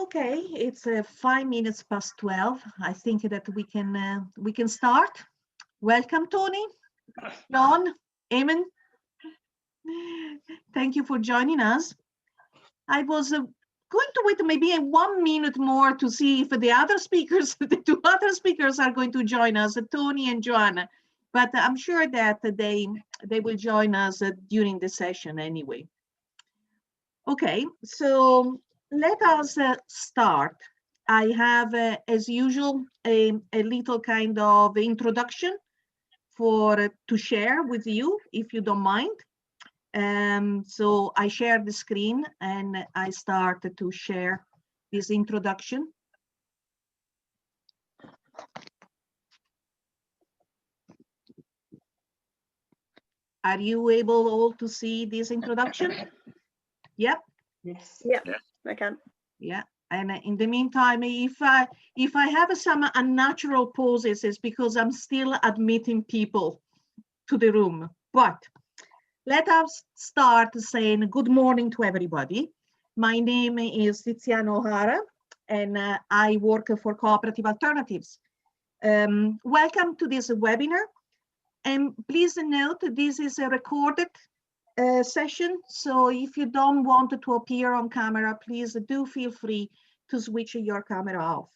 Okay, it's 5 minutes past 12. I think that we can start. Welcome, Tony, John, Eamon. Thank you for joining us. I was going to wait maybe 1 minute more to see if the other speakers, the two other speakers, are going to join us, Tony and Joanna. But I'm sure that they will join us during the session anyway. Okay, so let us start. I have, as usual, a little kind of introduction to share with you, if you don't mind. So I share the screen and I start to share this introduction. Are you able all to see this introduction? Yep. Yes. Yeah, I can. Yeah. And in the meantime, if I have some unnatural pauses, it's because I'm still admitting people to the room. But let us start saying good morning to everybody. My name is Tiziana O'Hara, and I work for Cooperative Alternatives. Welcome to this webinar. And please note, this is a recorded session. So if you don't want to appear on camera, please do feel free to switch your camera off.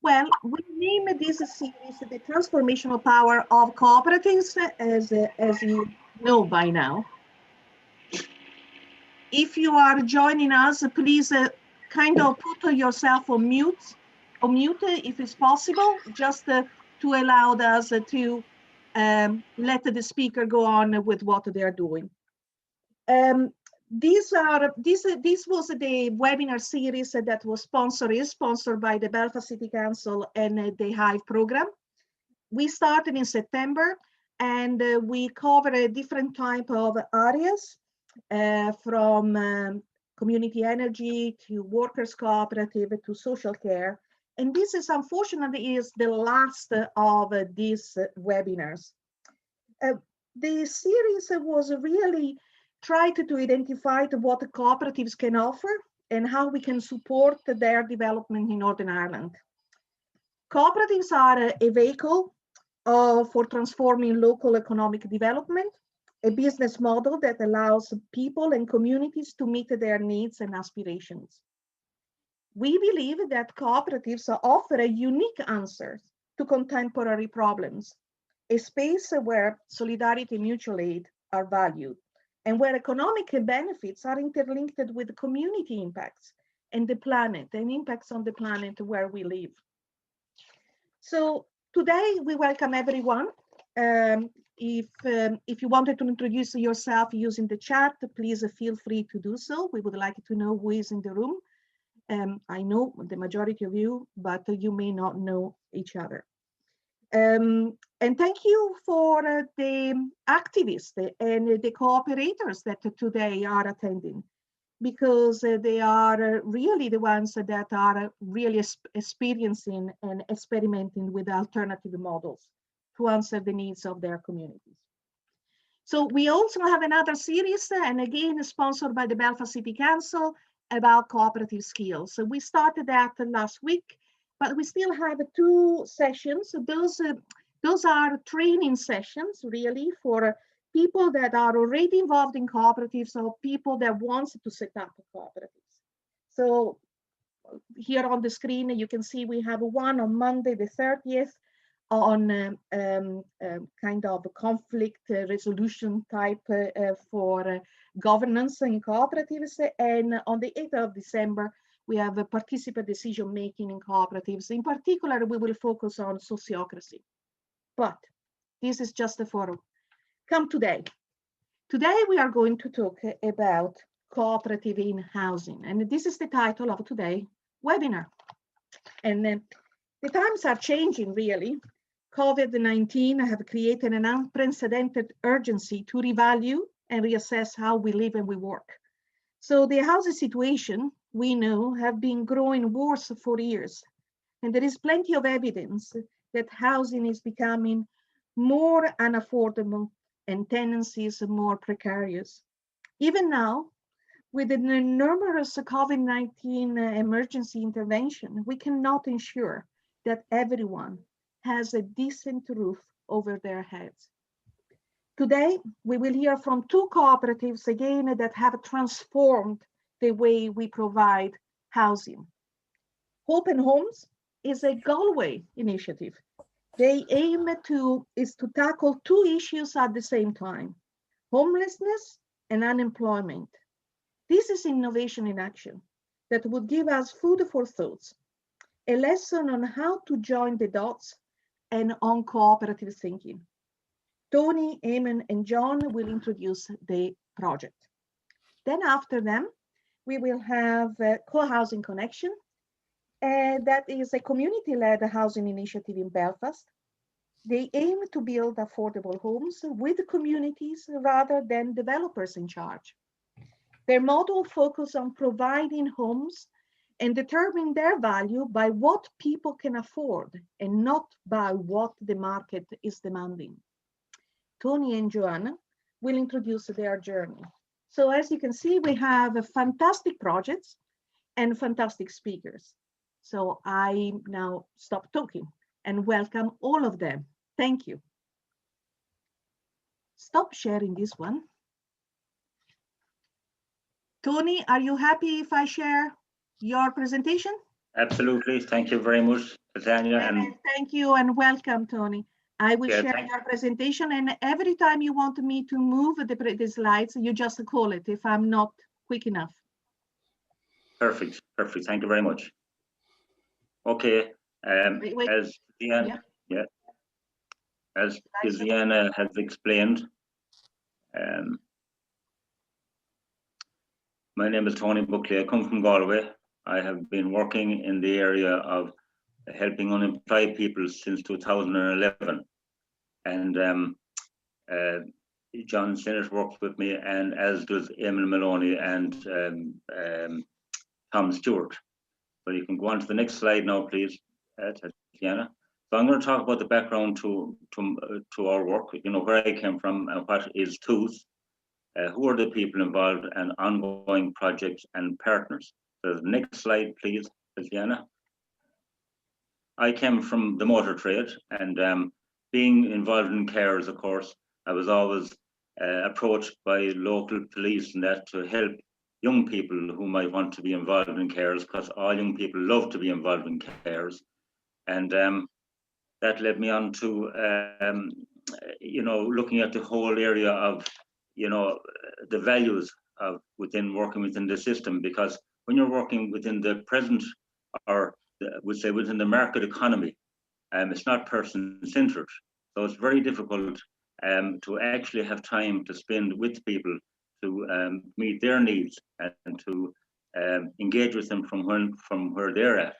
Well, we name this series the Transformational Power of Cooperatives, as you know by now. If you are joining us, please kind of put yourself on mute if it's possible, just to allow us to let the speaker go on with what they are doing. This was the webinar series that was sponsored by the Belfast City Council and the Hive program. We started in September, and we covered a different type of areas, from community energy to workers cooperative to social care. And this is unfortunately is the last of these webinars. The series was really tried to identify what the cooperatives can offer and how we can support their development in Northern Ireland. Cooperatives are a vehicle for transforming local economic development, a business model that allows people and communities to meet their needs and aspirations. We believe that cooperatives offer a unique answer to contemporary problems, a space where solidarity and mutual aid are valued, and where economic benefits are interlinked with community impacts and the planet, and impacts on the planet where we live. So today we welcome everyone. If you wanted to introduce yourself using the chat, please feel free to do so. We would like to know who is in the room. I know the majority of you, but you may not know each other. And thank you for the activists and the cooperators that today are attending, because they are really the ones that are really experiencing and experimenting with alternative models to answer the needs of their communities. So we also have another series, and again sponsored by the Belfast City Council, about cooperative skills. So we started that last week, but we still have 2 sessions. Those are training sessions really for people that are already involved in cooperatives or people that want to set up cooperatives. So here on the screen, you can see we have one on Monday, the 30th, on kind of conflict resolution type for governance in cooperatives. And on the 8th of December, we have a participant decision making in cooperatives. In particular, we will focus on sociocracy. But this is just a forum. Come today. Today we are going to talk about cooperative in housing, and this is the title of today's webinar. And the times are changing really. COVID-19 have created an unprecedented urgency to revalue and reassess how we live and we work. So the housing situation, we know, have been growing worse for years. And there is plenty of evidence that housing is becoming more unaffordable and tenancies more precarious. Even now, With the numerous COVID-19 emergency intervention, we cannot ensure that everyone has a decent roof over their heads. Today, we will hear from two cooperatives again that have transformed the way we provide housing. Hope and Homes is a Galway initiative. They aim to tackle two issues at the same time: homelessness and unemployment. This is innovation in action that would give us food for thoughts, a lesson on how to join the dots and on cooperative thinking. Tony, Eamon, and John will introduce the project. Then after them, we will have Cohousing Connection, that is a community-led housing initiative in Belfast. They aim to build affordable homes with communities rather than developers in charge. Their model focuses on providing homes and determining their value by what people can afford and not by what the market is demanding. Tony and Joanna will introduce their journey. So as you can see, we have fantastic projects and fantastic speakers. So I now stop talking and welcome all of them. Thank you. Stop sharing this one. Tony, are you happy if I share your presentation? Absolutely. Thank you very much, Tanya. And thank you and welcome, Tony. I will share your presentation, and every time you want me to move the slides, you just call it if I'm not quick enough. Perfect. Perfect. Thank you very much. Okay. Wait. As Diana, as Diana has explained, my name is Tony Buckley. I come from Galway. I have been working in the area of helping unemployed people since 2011. And John Sinnott works with me, and as does Eamon Maloney and Tom Stewart. So you can go on to the next slide now, please, Tatiana. So I'm going to talk about the background to our work, you know, where I came from and what is TOOS, who are the people involved, and ongoing projects and partners. So the next slide, please, Tatiana. I came from the motor trade, and being involved in cares, of course, I was always approached by local police and that to help young people who might want to be involved in cares, because all young people love to be involved in cares. And that led me on to, you know, looking at the whole area of, you know, the values of working within the system, because when you're working within the present, or would say within the market economy, it's not person-centered. So it's very difficult to actually have time to spend with people to meet their needs and to engage with them from where they're at.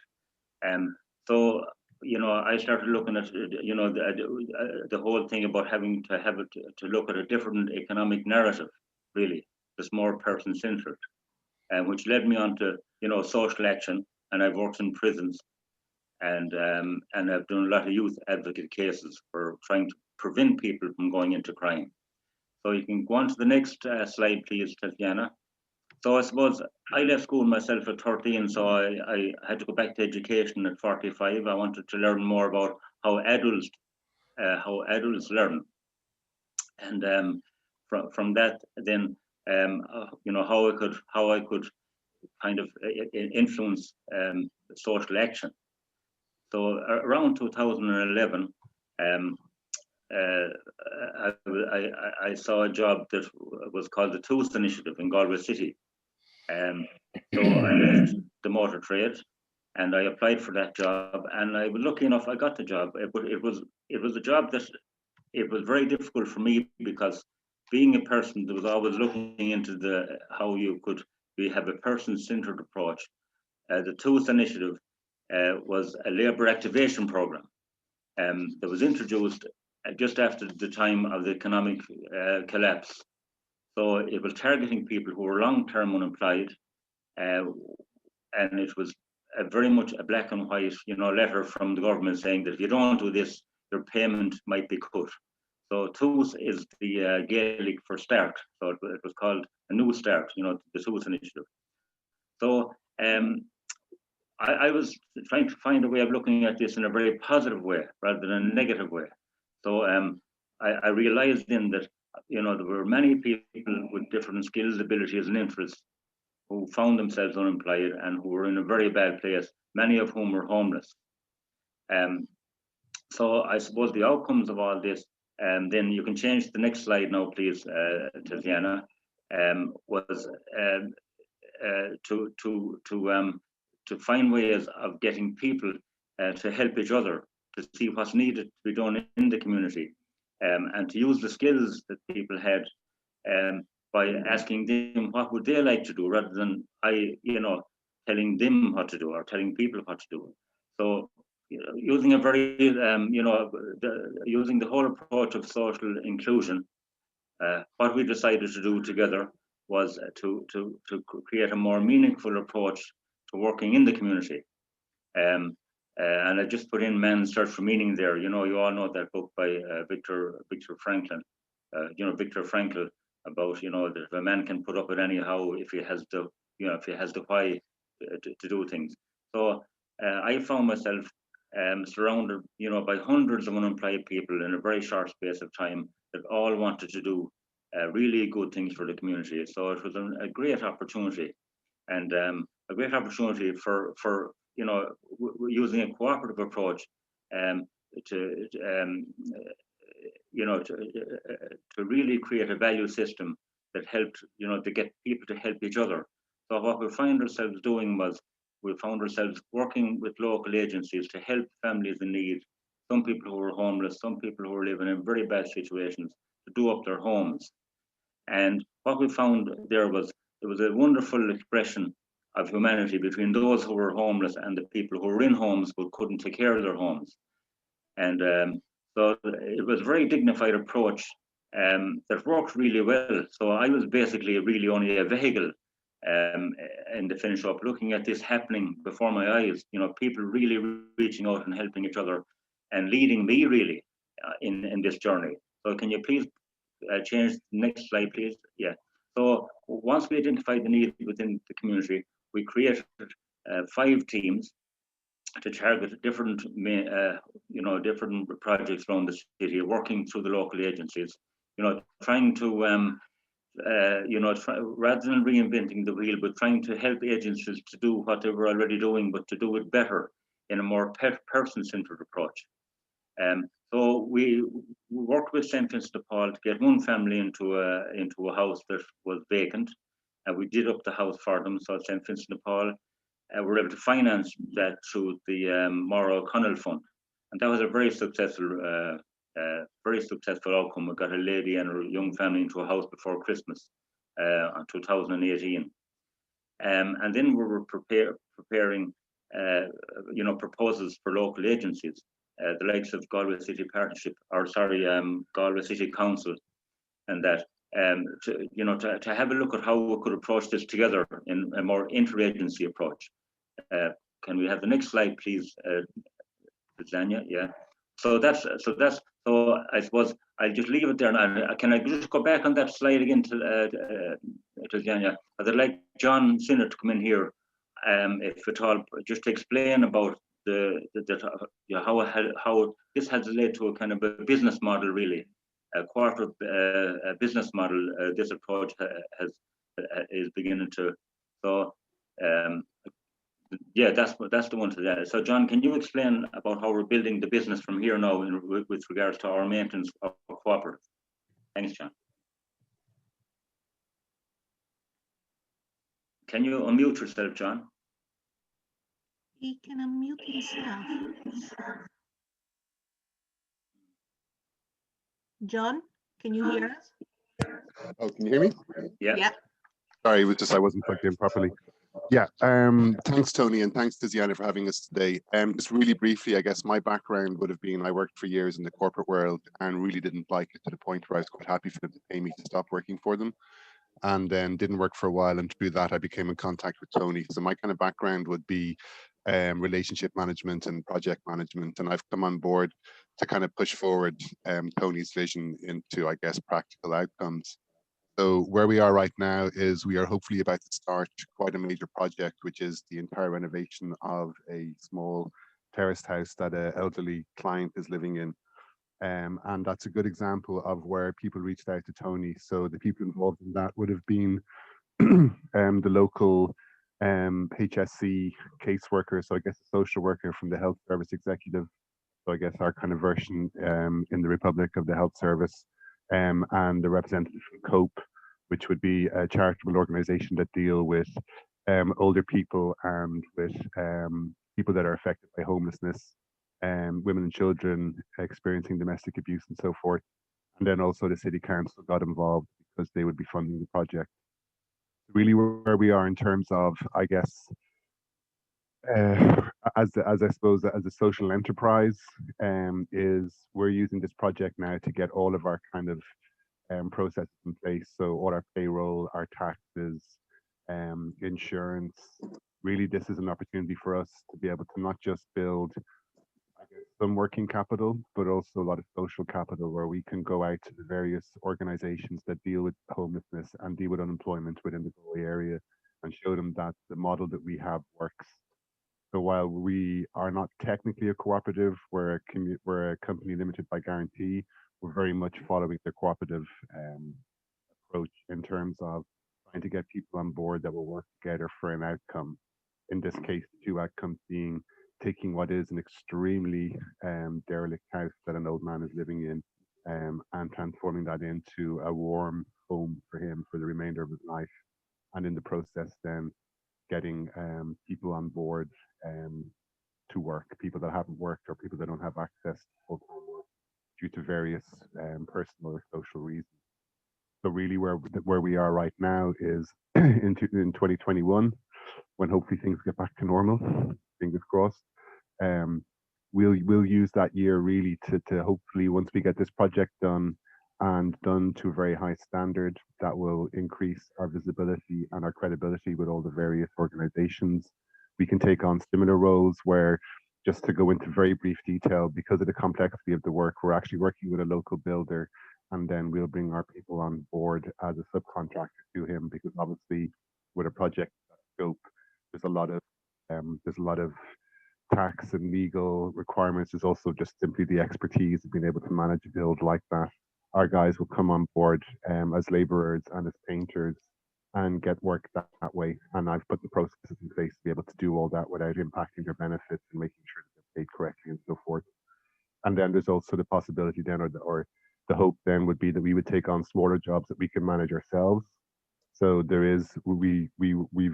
So, you know, I started looking at, you know, the whole thing about having to have it to look at a different economic narrative, really, that's more person-centered, which led me on to, you know, social action. And I've worked in prisons, and I've done a lot of youth advocate cases for trying to prevent people from going into crime. So you can go on to the next slide, please, Tatiana. So I suppose I left school myself at 13, so I had to go back to education at 45. I wanted to learn more about how adults learn, and from that, then you know, how I could kind of influence social action. So around 2011, I saw a job that was called the TOOS Initiative in Galway City. So I left the motor trade and I applied for that job, and I was lucky enough I got the job. But it was a job that it was very difficult for me, because being a person that was always looking into how you could have a person-centered approach. The TOOS Initiative was a labour activation program that was introduced just after the time of the economic collapse. So it was targeting people who were long-term unemployed, and it was very much a black and white, you know, letter from the government saying that if you don't do this, your payment might be cut. So TOOS is the Gaelic for start. So it was called a new start, you know, the TOOS initiative. So I was trying to find a way of looking at this in a very positive way rather than a negative way. So I realized then that, you know, there were many people with different skills, abilities, and interests who found themselves unemployed and who were in a very bad place, many of whom were homeless. So I suppose the outcomes of all this, and then you can change the next slide now, please, Tatiana, was to find ways of getting people to help each other, to see what's needed to be done in the community, and to use the skills that people had by asking them what would they like to do, rather than telling them what to do or telling people what to do. So using a very using the whole approach of social inclusion, what we decided to do together was to create a more meaningful approach to working in the community. And I just put in Man's Search for Meaning there. You know, you all know that book by Viktor Franklin. Viktor Frankl, about, you know, that a man can put up with anyhow if he has the, if he has the why to do things. So I found myself surrounded, you know, by hundreds of unemployed people in a very short space of time that all wanted to do really good things for the community. So it was a great opportunity, and a great opportunity for you know, using a cooperative approach to really create a value system that helped, you know, to get people to help each other. So what we found ourselves doing was we found ourselves working with local agencies to help families in need, some people who were homeless, some people who were living in very bad situations, to do up their homes. And what we found there was a wonderful expression of humanity between those who were homeless and the people who were in homes but couldn't take care of their homes. And so it was a very dignified approach that worked really well. So I was basically really only a vehicle in the finish up, looking at this happening before my eyes, you know, people really reaching out and helping each other and leading me really in this journey. So can you please change the next slide, please? Yeah. So once we identified the need within the community, we created 5 teams to target different, different projects around the city, working through the local agencies, you know, trying to, rather than reinventing the wheel, but trying to help agencies to do what they were already doing, but to do it better in a more person-centered approach. So we worked with St. Vincent de Paul to get one family into a house that was vacant, and we did up the house for them. So St. Vincent de Paul were able to finance that through the Maura O'Connell Fund, and that was a very successful outcome. We got a lady and her young family into a house before Christmas, in 2018, and then we were preparing, proposals for local agencies, the likes of Galway City Partnership, Galway City Council, and that. To have a look at how we could approach this together in a more interagency approach. Can we have the next slide, please, Zanya? Yeah. So I suppose I'll just leave it there. And can I just go back on that slide again to Zanya? I'd like John Sinner to come in here, if at all, just to explain about how this has led to a kind of a business model, really, a cooperative business model. This approach is beginning to. So. Yeah, that's the one to that. So John, can you explain about how we're building the business from here now with regards to our maintenance of cooperative? Thanks, John. Can you unmute yourself, John? He can unmute himself. John, can you hear us? Oh, can you hear me? Yeah. Sorry, it was just I wasn't plugged in properly. Yeah, thanks, Tony, and thanks to Ziana for having us today. Just really briefly, I guess my background would have been I worked for years in the corporate world and really didn't like it, to the point where I was quite happy for them to pay me to stop working for them, and then didn't work for a while, and through that I became in contact with Tony. So my kind of background would be relationship management and project management, and I've come on board to kind of push forward Tony's vision into, I guess, practical outcomes. So where we are right now is we are hopefully about to start quite a major project, which is the entire renovation of a small terraced house that an elderly client is living in. And that's a good example of where people reached out to Tony. So the people involved in that would have been the local HSC caseworker, so I guess a social worker from the health service executive. So I guess our kind of version in the Republic of the Health Service, and the representative from COPE, which would be a charitable organization that deal with older people and with people that are affected by homelessness, women and children experiencing domestic abuse and so forth. And then also the city council got involved because they would be funding the project. Really where we are in terms of, I guess, as I suppose as a social enterprise, is we're using this project now to get all of our kind of processes in place. So all our payroll, our taxes, insurance. Really, this is an opportunity for us to be able to not just build, I guess, some working capital, but also a lot of social capital where we can go out to the various organizations that deal with homelessness and deal with unemployment within the Galway area and show them that the model that we have works. So while we are not technically a cooperative, we're a company limited by guarantee, we're very much following the cooperative approach in terms of trying to get people on board that will work together for an outcome. In this case, the two outcomes being taking what is an extremely derelict house that an old man is living in and transforming that into a warm home for him for the remainder of his life. And in the process, then getting people on board to work, people that haven't worked or people that don't have access to full-time work due to various personal or social reasons. So really where we are right now is in 2021, when hopefully things get back to normal, fingers crossed. We'll use that year really to hopefully, once we get this project done and done to a very high standard, that will increase our visibility and our credibility with all the various organizations. We can take on similar roles where, just to go into very brief detail, because of the complexity of the work, we're actually working with a local builder, and then we'll bring our people on board as a subcontractor to him, because obviously with a project scope, there's a lot of tax and legal requirements. There's also just simply the expertise of being able to manage a build like that. Our guys will come on board as laborers and as painters and get work that way. And I've put the processes in place to be able to do all that without impacting their benefits and making sure that they're paid correctly and so forth. And then there's also the possibility then, or the hope then would be that we would take on smaller jobs that we can manage ourselves. So there is, we've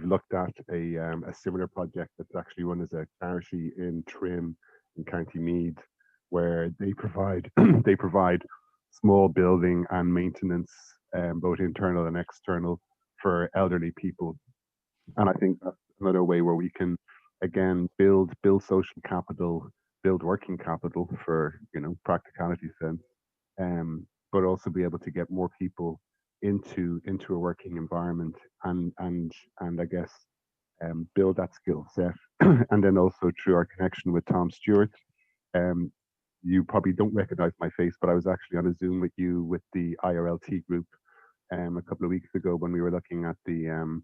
looked at a similar project that's actually run as a charity in Trim in County Meath, where they provide they provide small building and maintenance, both internal and external, for elderly people. And I think that's another way where we can again build social capital, build working capital for practicality sense, but also be able to get more people into a working environment and I guess build that skill set. And then also through our connection with Tom Stewart, you probably don't recognize my face, but I was actually on a Zoom with you with the IRLT group a couple of weeks ago when we were looking at the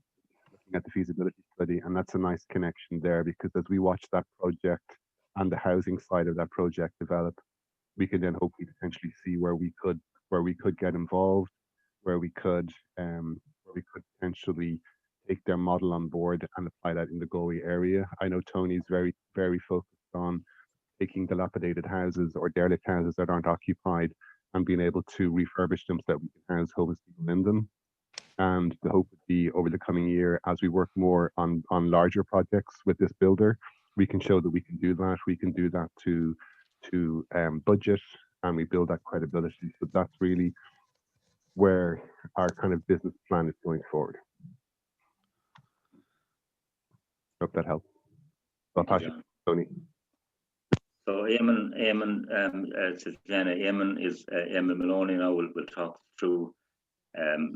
feasibility study, and that's a nice connection there, because as we watch that project and the housing side of that project develop, we can then hopefully potentially see where we could get involved, where we could potentially take their model on board and apply that in the Galway area. I know Tony's very, very focused on taking dilapidated houses or derelict houses that aren't occupied and being able to refurbish them so that we can house homeless people in them. And the hope would be over the coming year, as we work more on larger projects with this builder, we can show that we can do that. We can do that to budget, and we build that credibility. So that's really where our kind of business plan is going forward. Hope that helps. I'll pass you, Tony. So Eamon, Susanna, Eamon is Eamon Maloney. Now we'll talk through the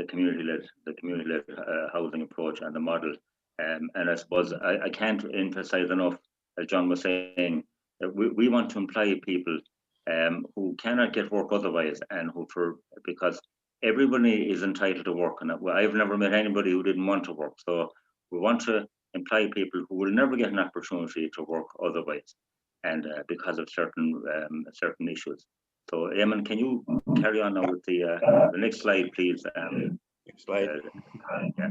community-led housing approach and the model. And I suppose I can't emphasize enough, as John was saying, we want to employ people who cannot get work otherwise, and because everybody is entitled to work, and I've never met anybody who didn't want to work. So we want to employ people who will never get an opportunity to work otherwise, and because of certain issues. So Eamon, can you carry on now with the next slide, please? Next slide. Yeah.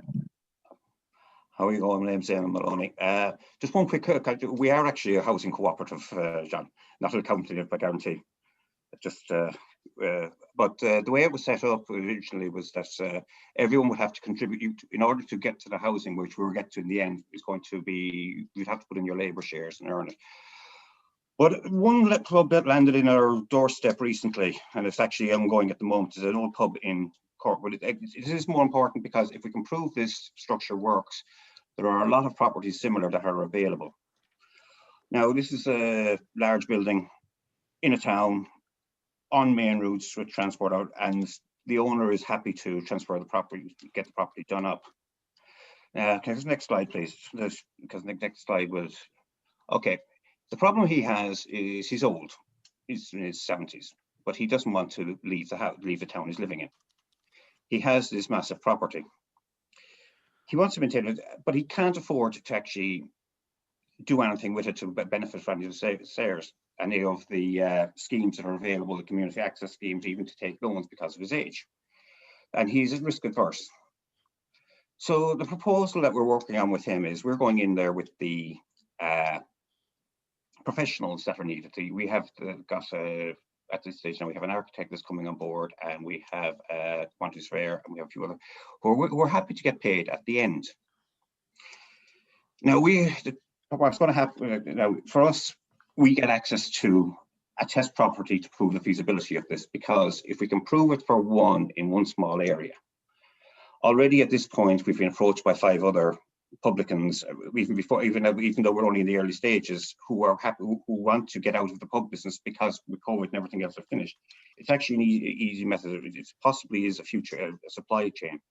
How are you going? My name's Eamon Maloney. Just one quick, we are actually a housing cooperative, John, not a company by guarantee. Just, but the way it was set up originally was that everyone would have to contribute in order to get to the housing, which we'll get to in the end. Is going to be, you'd have to put in your labour shares and earn it. But one club that landed in our doorstep recently, and it's actually ongoing at the moment, is an old pub in Cork. But it is more important because if we can prove this structure works, there are a lot of properties similar that are available. Now, this is a large building in a town on main roads with transport out, and the owner is happy to transfer the property, get the property done up. Can the next slide, please? Because the next slide was, okay. The problem he has is he's old, he's in his 70s, but he doesn't want to leave the house, leave the town he's living in. He has this massive property. He wants to maintain it, but he can't afford to actually do anything with it to benefit from any of the schemes that are available, the community access schemes, even to take loans because of his age. And he's risk adverse. So the proposal that we're working on with him is we're going in there with the professionals that are needed. We have got at this stage now, we have an architect that's coming on board, and we have a quantity surveyor, and we have a few other who we're happy to get paid at the end. Now, what's going to happen now for us, we get access to a test property to prove the feasibility of this, because if we can prove it for one in one small area, already at this point we've been approached by 5 other publicans, even though we're only in the early stages, who are happy, who want to get out of the pub business because with COVID and everything else are finished. It's actually an easy method. It possibly is a future supply chain.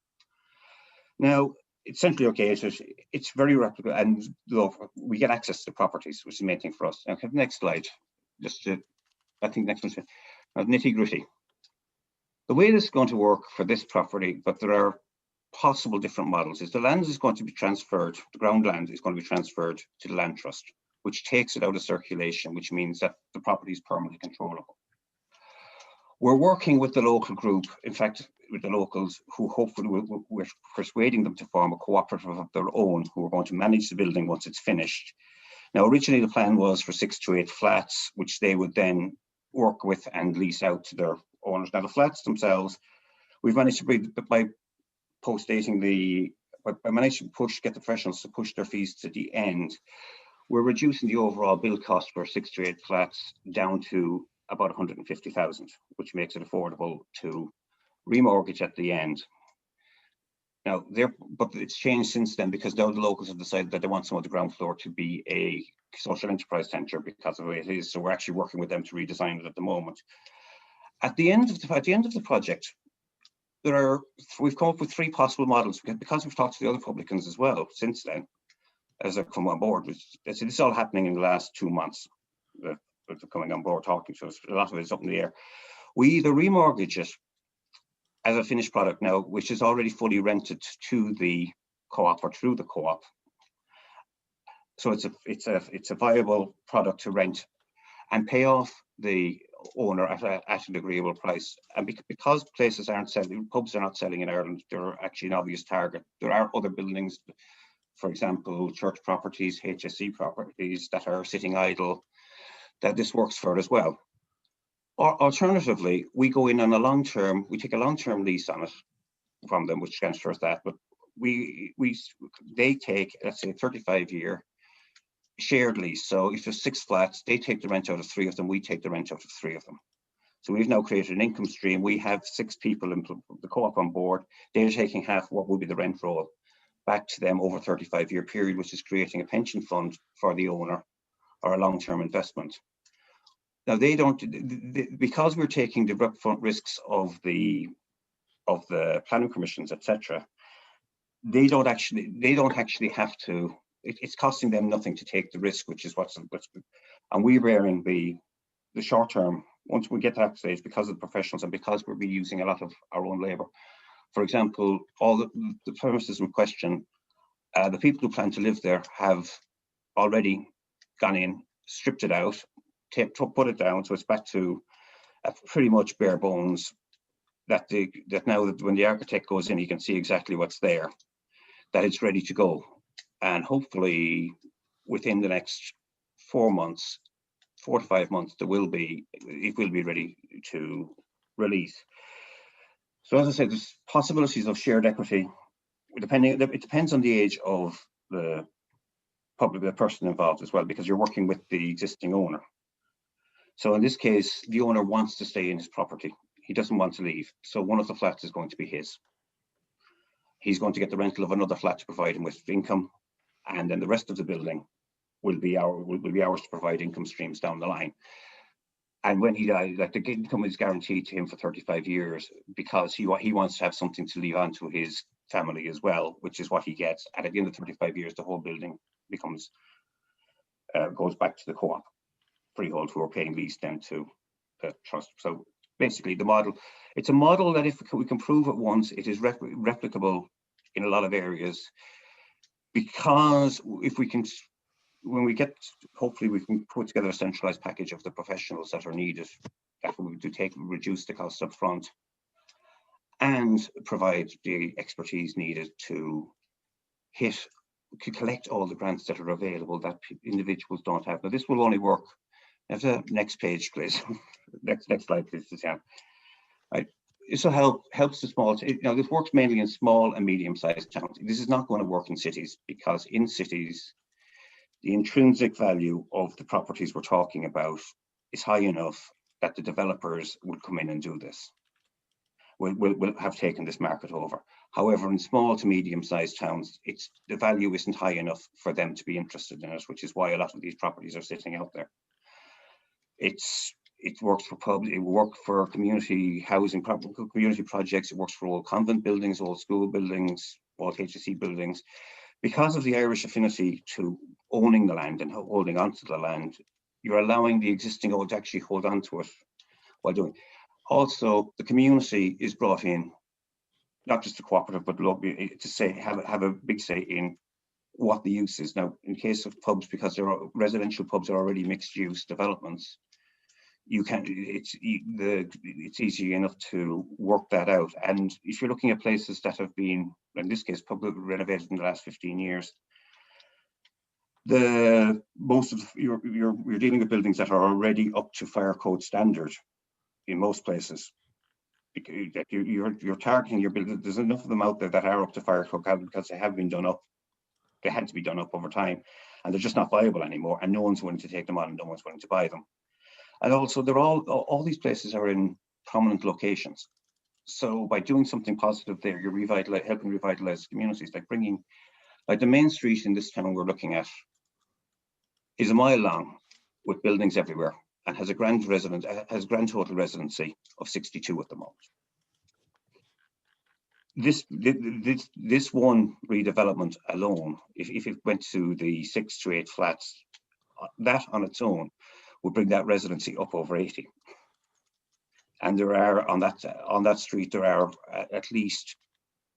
Now, it's centrally located. It's very replicable, and we get access to the properties, which is the main thing for us. Okay, next slide. I think next one. Nitty gritty. The way this is going to work for this property, but there are possible different models, is the land is going to be transferred, the ground land is going to be transferred to the land trust, which takes it out of circulation, which means that the property is permanently controllable. We're working with the local group, in fact, with the locals, who hopefully we're persuading them to form a cooperative of their own, who are going to manage the building once it's finished. Now, originally the plan was for 6 to 8 flats, which they would then work with and lease out to their owners. Now, the flats themselves, we've managed to bring, by managing to get the professionals to push their fees to the end, we're reducing the overall build cost for 6 to 8 flats down to about 150,000, which makes it affordable to remortgage at the end. Now, but it's changed since then, because now the locals have decided that they want some of the ground floor to be a social enterprise centre because of the way it is. So we're actually working with them to redesign it at the moment. At the end of the project, we've come up with 3 possible models, because we've talked to the other publicans as well since then, as they've come on board. This is all happening in the last 2 months. They're coming on board talking to us. A lot of it is up in the air. We either remortgage it as a finished product now, which is already fully rented to the co-op or through the co-op. So it's a viable product to rent and pay off the owner at an agreeable price. And because places aren't selling, pubs are not selling in Ireland, they're actually an obvious target. There are other buildings, for example, church properties, HSE properties that are sitting idle, that this works for as well. Or alternatively, we go in on we take a long-term lease on it from them, which transfers that, but they take, let's say, a 35-year shared lease. So if there's 6 flats, they take the rent out of 3 of them, we take the rent out of 3 of them. So we've now created an income stream. We have 6 people in the co-op on board. They're taking half what will be the rent roll back to them over a 35-year period, which is creating a pension fund for the owner or a long-term investment. Now they don't, because we're taking the upfront risks of the planning commissions, etc. They don't actually have to it's costing them nothing to take the risk, which is what's and we're bearing the short term. Once we get to that stage, because of the professionals and because we'll be using a lot of our own labour. For example, all the premises in question, the people who plan to live there have already gone in, stripped it out, put it down, so it's back to pretty much bare bones. That now that when the architect goes in, he can see exactly what's there, that it's ready to go, and hopefully within the next 4 months, 4 to 5 months, it will be ready to release. So as I said, there's possibilities of shared equity. It depends on the age of the person involved as well, because you're working with the existing owner. So in this case, the owner wants to stay in his property. He doesn't want to leave. So one of the flats is going to be his. He's going to get the rental of another flat to provide him with income, and then the rest of the building will be ours to provide income streams down the line. And when he dies, like, the income is guaranteed to him for 35 years, because he wants to have something to leave on to his family as well, which is what he gets. And at the end of 35 years, the whole building becomes goes back to the co-op freehold, who are paying lease then to the trust. So basically, the model, it's a model that if we can prove it once, it is replicable in a lot of areas, because if we can, when we get, hopefully we can put together a centralized package of the professionals that are needed, that will reduce the cost up front and provide the expertise needed to collect all the grants that are available that individuals don't have. Now, this will only work. Have the next page, please. next slide, please, Suzanne. Right. This will helps the small. This works mainly in small and medium-sized towns. This is not going to work in cities, because in cities, the intrinsic value of the properties we're talking about is high enough that the developers would come in and do this. Will have taken this market over. However, in small to medium-sized towns, the value isn't high enough for them to be interested in it, which is why a lot of these properties are sitting out there. It works for public, it works for community housing, community projects. It works for old convent buildings, old school buildings, old HSE buildings. Because of the Irish affinity to owning the land and holding onto the land, you're allowing the existing owners to actually hold on to it while doing. Also, the community is brought in, not just the cooperative, but to say have a big say in what the use is. Now, in case of pubs, because residential pubs are already mixed use developments, it's easy enough to work that out. And if you're looking at places that have been, in this case, public renovated in the last 15 years, you're dealing with buildings that are already up to fire code standard in most places. You're targeting your building. There's enough of them out there that are up to fire code because they have been done up. They had to be done up over time, and they're just not viable anymore. And no one's willing to take them on, and no one's willing to buy them. And also, all these places are in prominent locations. So by doing something positive there, you're helping revitalize communities, like the main street in this town we're looking at is a mile long with buildings everywhere, and has a grand total residency of 62 at the moment. This one redevelopment alone, if it went to the 6 to 8 flats, that on its own would bring that residency up over 80. And there are on that street, there are at least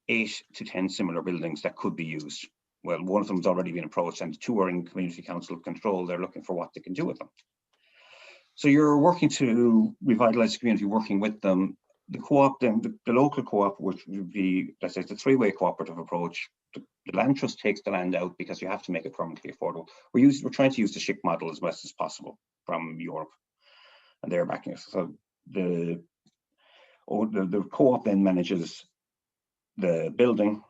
8 to 10 similar buildings that could be used. Well, one of them has already been approached, and 2 are in community council control. They're looking for what they can do with them. So you're working to revitalize the community, working with them. The co-op, then the local co-op, which would be, let's say, it's a 3-way cooperative approach. The land trust takes the land out because you have to make it permanently affordable. We're trying to use the SHIC model as best as possible from Europe, and they're backing us. So the co-op then manages the building,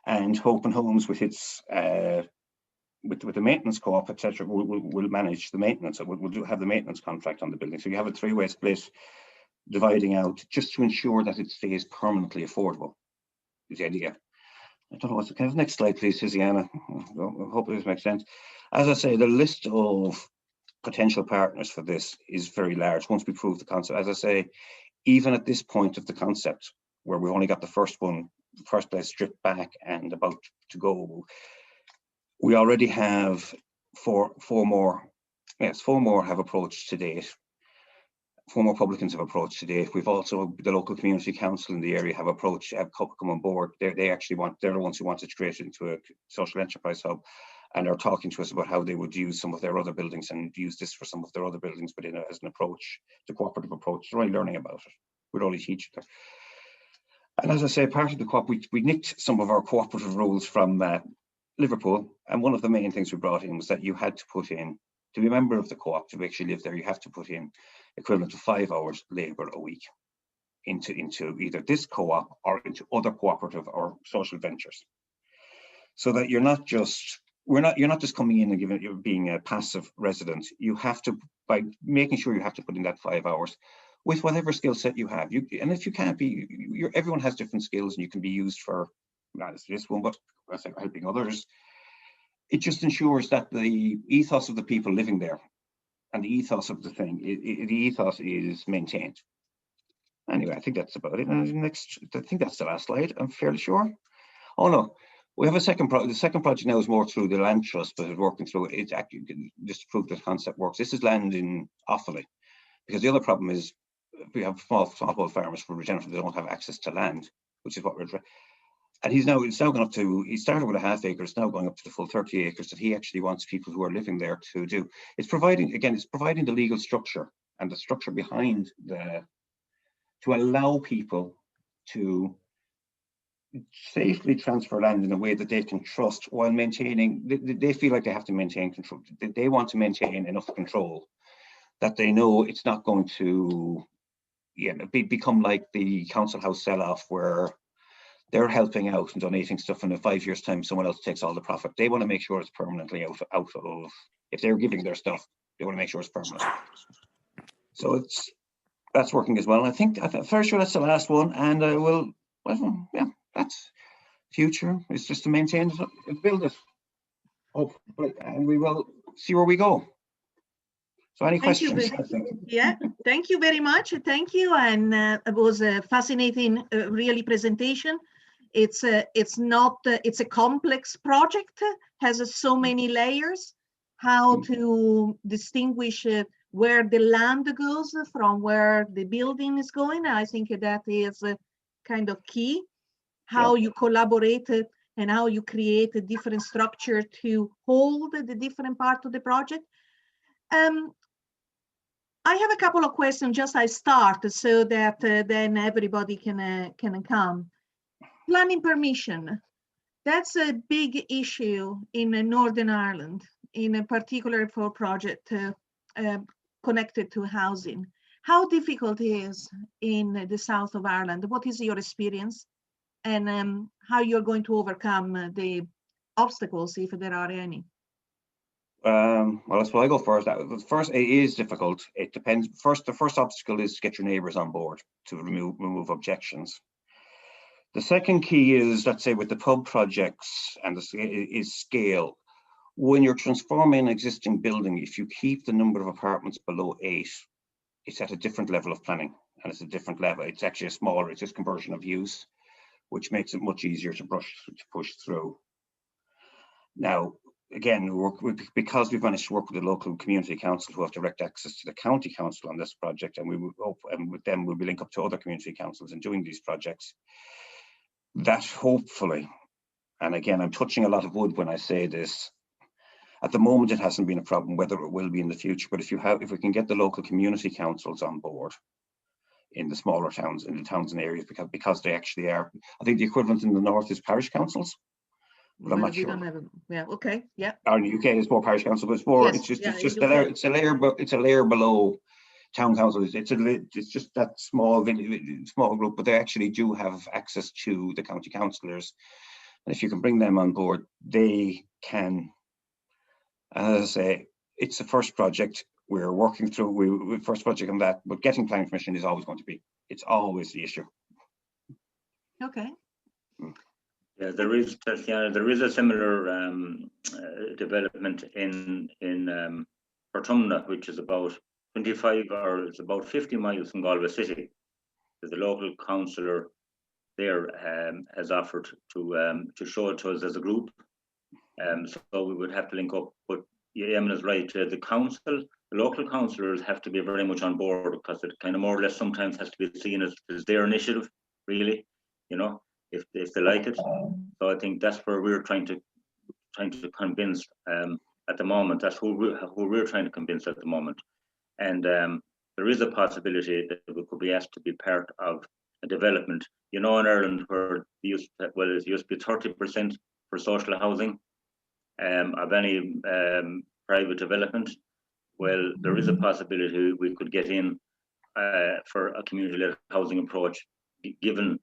and Hope and Homes with its with the maintenance co-op, etc., will manage the maintenance. So we'll have the maintenance contract on the building. So you have a 3-way split, dividing out, just to ensure that it stays permanently affordable, is the idea. I don't know what's the next slide, please, Tiziana. I hope this makes sense. As I say, the list of potential partners for this is very large once we prove the concept. As I say, even at this point of the concept, where we've only got the first place stripped back and about to go, We already have four more have approached to date. 4 more publicans have approached to date. We've also, the local community council in the area have come on board. They're the ones who wanted to create it into a social enterprise hub, and are talking to us about how they would use some of their other buildings and use this for some of their other buildings, but as an approach, the cooperative approach. They're only learning about it. We'd only teach it. And as I say, part of the co-op, we nicked some of our cooperative rules from Liverpool, and one of the main things we brought in was that you had to put in, to be a member of the co-op, to actually live there, you have to put in equivalent to 5 hours labour a week into either this co-op or into other cooperative or social ventures. So that you're not just coming in and you're being a passive resident. You have to, by making sure you have to put in that 5 hours with whatever skill set you have. And if you can't be, everyone has different skills, and you can be used for, not this one, but helping others. It just ensures that the ethos of the people living there and the ethos of the thing, the ethos is maintained. Anyway, I think that's about it. And I think that's the last slide, I'm fairly sure. Oh no, we have a second project. The second project now is more through the land trust, but it's working through it. It's actually just to prove the concept works. This is land in Offaly, because the other problem is we have small farmers for regenerative, they don't have access to land, which is what we're. And it's now gone up to, he started with a half acre, it's now going up to the full 30 acres that he actually wants people who are living there to do. It's providing the legal structure and the structure behind to allow people to safely transfer land in a way that they can trust while maintaining, they feel like they have to maintain control. They want to maintain enough control that they know it's not going to become like the council house sell-off where they're helping out and donating stuff, and in 5 years' time, someone else takes all the profit. They want to make sure it's permanently out of, if they're giving their stuff, they want to make sure it's permanent. So that's working as well. And I'm fairly sure that's the last one. And that's future. It's just to maintain it and build it. Hopefully, and we will see where we go. So any questions? Yeah, thank you very much. Thank you. And it was a fascinating, really presentation. It's a complex project, has so many layers, how to distinguish where the land goes from where the building is going. I think that is kind of key, how you collaborate and how you create a different structure to hold the different part of the project. I have a couple of questions, just I start so that then everybody can come. Planning permission, that's a big issue in Northern Ireland, in particular for project connected to housing. How difficult it is in the south of Ireland? What is your experience, and how you're going to overcome the obstacles, if there are any? Well, that's why I go first. First, it is difficult. It depends. The first obstacle is to get your neighbours on board to remove objections. The second key is, let's say, with the pub projects, and is scale. When you're transforming an existing building, if you keep the number of apartments below 8, it's at a different level of planning, and it's a different level. It's actually it's just conversion of use, which makes it much easier to push through. Now, again, because we've managed to work with the local community council who have direct access to the county council on this project, and with them we'll be linked up to other community councils in doing these projects. That hopefully, and again, I'm touching a lot of wood when I say this, at the moment it hasn't been a problem, whether it will be in the future, but if we can get the local community councils on board in the smaller towns, in the towns and areas, because they actually are, I think the equivalent in the north is parish councils, but I'm not sure. Don't have okay, yeah. Or in the UK is more parish council, but it's more, yes, it's a layer below town council. It's just that small group, but they actually do have access to the county councillors, and if you can bring them on board, they can. As I say, it's the first project we're working through. First project on that, but getting planning permission is always going to be. It's always the issue. Okay. Yeah, there is, Tatiana, there is a similar development in Portumna, which is about 25 or it's about 50 miles from Galway City. The local councillor there has offered to show it to us as a group, So we would have to link up. But yeah, Eamon is right. The council, the local councillors have to be very much on board, because it kind of more or less sometimes has to be seen as their initiative, really. You know, if they like it. So I think that's where we're trying to convince at the moment. That's who we're trying to convince at the moment. And there is a possibility that we could be asked to be part of a development. You know, in Ireland, where it used to be 30% for social housing of any private development. Well, there is a possibility we could get in for a community-led housing approach, given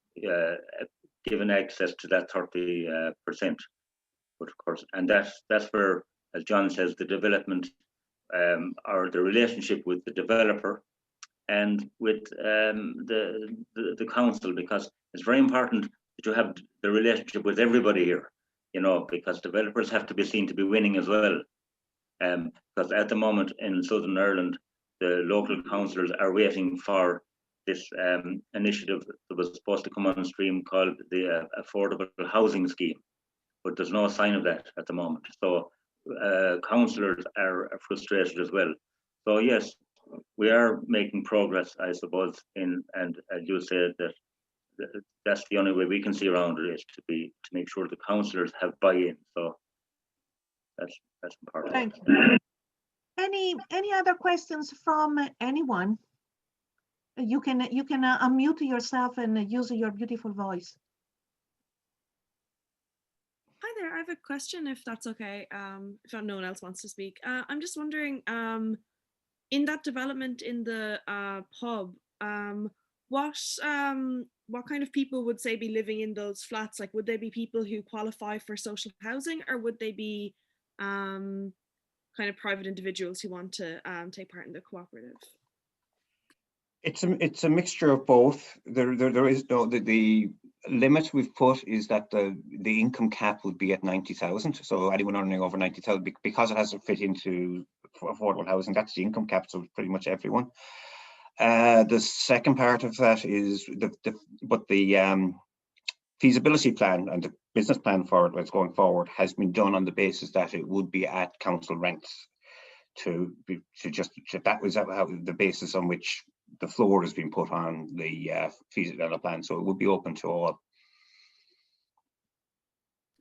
access to that 30%. But of course, and that's where, as John says, the development or the relationship with the developer and with the council, because it's very important that you have the relationship with everybody here, you know, because developers have to be seen to be winning as well. Because at the moment in Southern Ireland, the local councillors are waiting for this initiative that was supposed to come on stream called the Affordable Housing Scheme, but there's no sign of that at the moment. So councillors are frustrated as well. So yes, we are making progress, I suppose, and as you said, that's the only way we can see around it, is to make sure the councillors have buy-in. So that's important. Thank you. Any other questions from anyone? You can unmute yourself and use your beautiful voice. Hi there, I have a question, if that's okay, if no one else wants to speak. I'm just wondering, in that development in the pub, what kind of people would say be living in those flats? Like, would they be people who qualify for social housing, or would they be kind of private individuals who want to take part in the cooperative? It's a mixture of both. There is no, the limit we've put is that the income cap would be at 90,000. So anyone earning over 90,000, because it has to fit into affordable housing, that's the income cap. So pretty much everyone. The second part of that is the feasibility plan and the business plan for it, what's going forward, has been done on the basis that it would be at council rents. That was how the basis on which the floor has been put on the feasibility plan, so it would be open to all.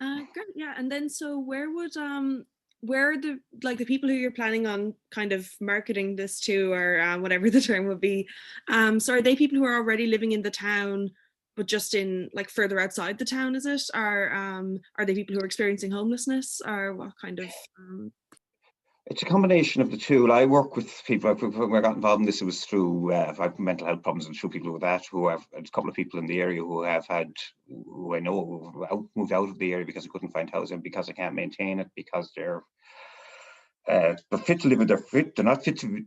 Great, yeah. And then, so where would where are the people who you're planning on kind of marketing this to, or whatever the term would be? So are they people who are already living in the town, but just in like further outside the town? Is it, or are they people who are experiencing homelessness, or what kind of? It's a combination of the two. I work with people. When I got involved in this, it was through I've mental health problems, and through people with that, who have a couple of people in the area who have had, who I know moved out of the area because they couldn't find housing, because they can't maintain it, because they're fit to live, they're not fit to,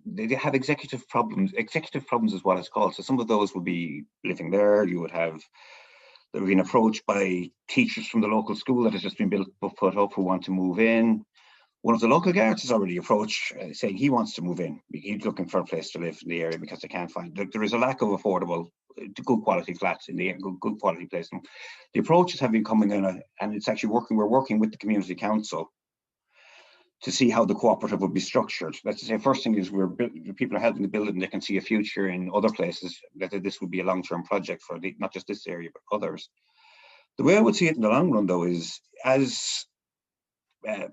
they have executive problems. Executive problems is what it's called. So some of those would be living there. You would have, they've been approached by teachers from the local school that has just been put up, who want to move in. One of the local guards has already approached, saying he wants to move in. He's looking for a place to live in the area because they can't find. There is a lack of affordable, good quality flats in the area, good quality places. The approaches have been coming in, and it's actually working. We're working with the community council to see how the cooperative would be structured. Let's say, first thing is, people are helping to build it, and they can see a future in other places. That this would be a long-term project for not just this area but others. The way I would see it in the long run, though, is as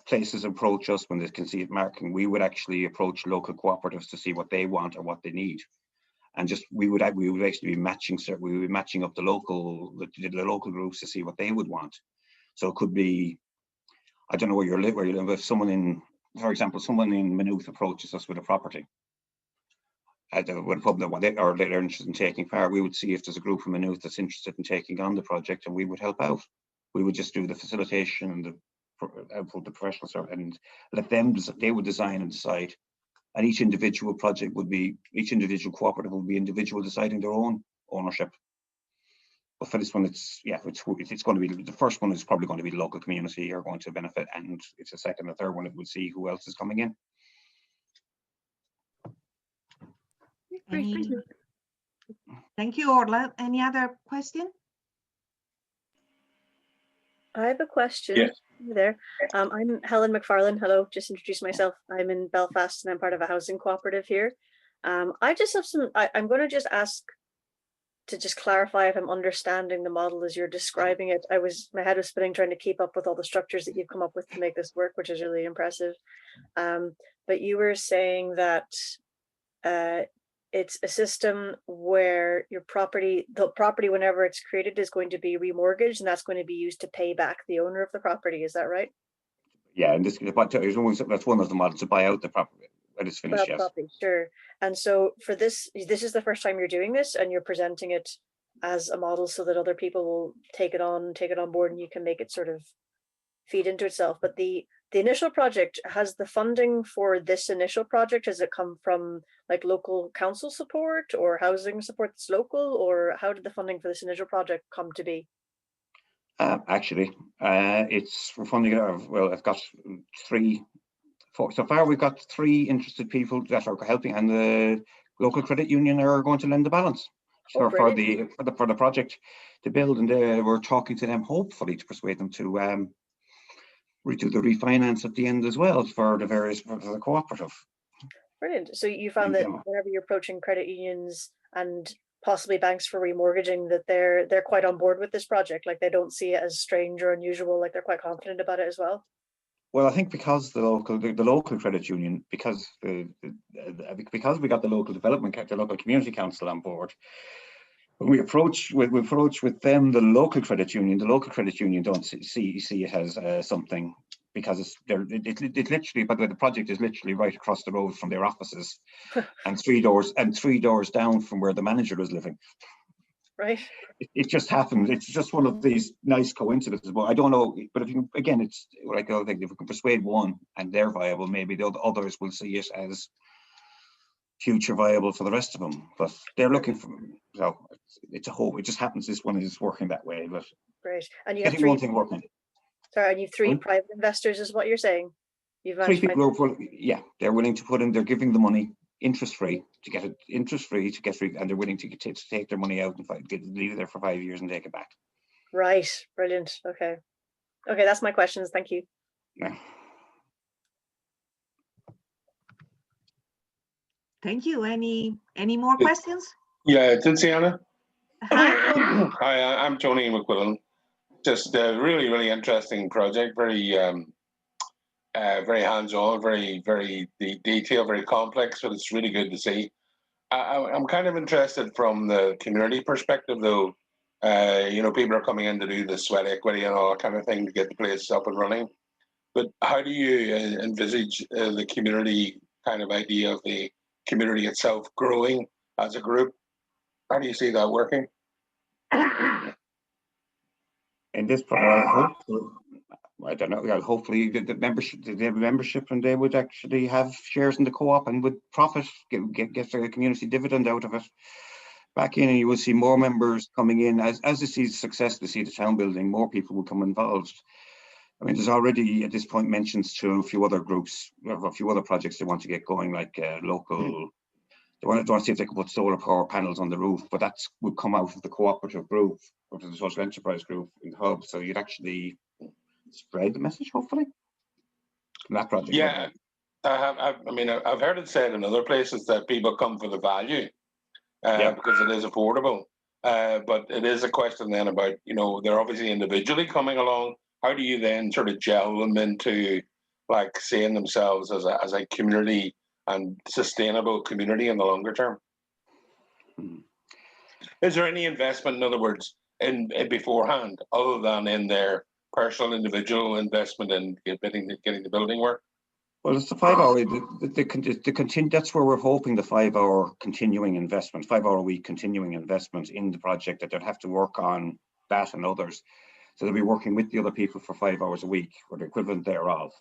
places approach us when they can see it marking, we would actually approach local cooperatives to see what they want or what they need, and just we would actually be matching. We would be matching up the local groups to see what they would want. So it could be, I don't know where you live. If someone in, for example, someone in Maynooth approaches us with a property, with a pub or they're interested in taking part, we would see if there's a group from Maynooth that's interested in taking on the project, and we would help out. We would just do the facilitation and the professional stuff, and let them, they would design and decide, and each individual cooperative would be individual deciding their own ownership. But for this one, it's going to be, the first one is probably going to be the local community are going to benefit, and it's the second and third one, it would see who else is coming in. Great, thank you. Thank you, Orla. Any other question? I have a question. Yes. Hi there. I'm Helen McFarlane. Hello, just introduce myself. I'm in Belfast and I'm part of a housing cooperative here. I just have I'm going to just ask to just clarify if I'm understanding the model as you're describing it. My head was spinning trying to keep up with all the structures that you've come up with to make this work, which is really impressive. But you were saying that it's a system where the property, whenever it's created, is going to be remortgaged, and that's going to be used to pay back the owner of the property. Is that right? Yeah, and that's one of the models to buy out the property when it's finished. Yes. Property, sure. And so for this is the first time you're doing this, and you're presenting it as a model so that other people will take it on board, and you can make it sort of feed into itself. But the initial project, has the funding for this initial project, has it come from like local council support or housing support that's local, or how did the funding for this initial project come to be? It's we're funding it. Well, I've got so far we've got 3 interested people that are helping, and the local credit union are going to lend the balance for the project to build, and we're talking to them hopefully to persuade them to do the refinance at the end as well for the cooperative. Brilliant. So you found that whenever you're approaching credit unions and possibly banks for remortgaging, that they're quite on board with this project, like they don't see it as strange or unusual, like they're quite confident about it as well? Well, I think because the local credit union, because we got the local development, the local community council on board, when we approach with them, the local credit union don't see it as something, because it's literally, by the way, the project is literally right across the road from their offices, and three doors down from where the manager is living. Right. It just happened. It's just one of these nice coincidences. But I don't know. But it's like I think if we can persuade one and they're viable, maybe the others will see it as future viable for the rest of them. But they're looking for. So it's a hope. It just happens this one is working that way. But great. And you have one thing working. Sorry, and you've 3 private investors, is what you're saying? You've 3 people. Yeah, they're willing to put in. They're giving the money interest-free to get it and they're willing to take their money out and leave it there for 5 years and take it back. Right, brilliant. Okay, that's my questions. Thank you. Yeah. Thank you. Any more questions? Yeah, Tiziana. Hi. Hi, I'm Tony McQuillan. Just a really interesting project. Very hands-on, very detailed, very complex, but it's really good to see. I'm kind of interested from the community perspective, though. People are coming in to do the sweat equity and all that kind of thing to get the place up and running. But how do you envisage the community kind of idea of the community itself growing as a group? How do you see that working? In this I don't know. Hopefully, the membership, and they would actually have shares in the co-op and would profit, get the community dividend out of it back in, and you will see more members coming in as they see the success, they see the town building. More people will come involved. I mean, there's already at this point mentions to a few other groups, a few other projects they want to get going, like local. They want to see if they can put solar power panels on the roof, but that would come out of the cooperative group, or the social enterprise group in the hub. So you'd actually spread the message, hopefully, from that project. Yeah, I've heard it said in other places that people come for the value because it is affordable. But it is a question then about, they're obviously individually coming along. How do you then sort of gel them into like seeing themselves as a community and sustainable community in the longer term? Is there any investment, in other words, in beforehand, other than in their personal individual investment in getting the building work? Well, it's the 5 hour. That's where we're hoping the 5 hour continuing investment, 5 hour a week continuing investment in the project, that they'll have to work on that and others. So they'll be working with the other people for 5 hours a week, or the equivalent thereof.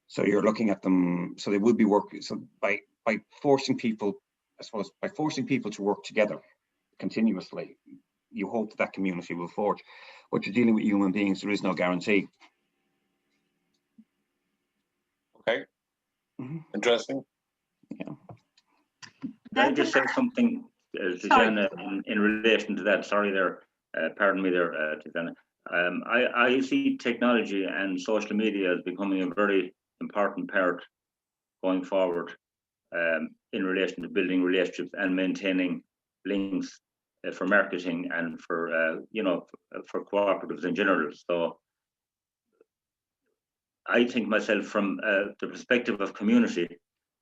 So you're looking at them. So they will be working. So by forcing people, I suppose, by forcing people to work together continuously, you hope that community will forge. But you're dealing with human beings. There is no guarantee. Okay. Interesting. Yeah. Can I just say something, Susanna, in relation to that? Sorry there, pardon me there, Susanna. I see technology and social media as becoming a very important part going forward in relation to building relationships and maintaining links for marketing and for for cooperatives in general. So I think myself from the perspective of community,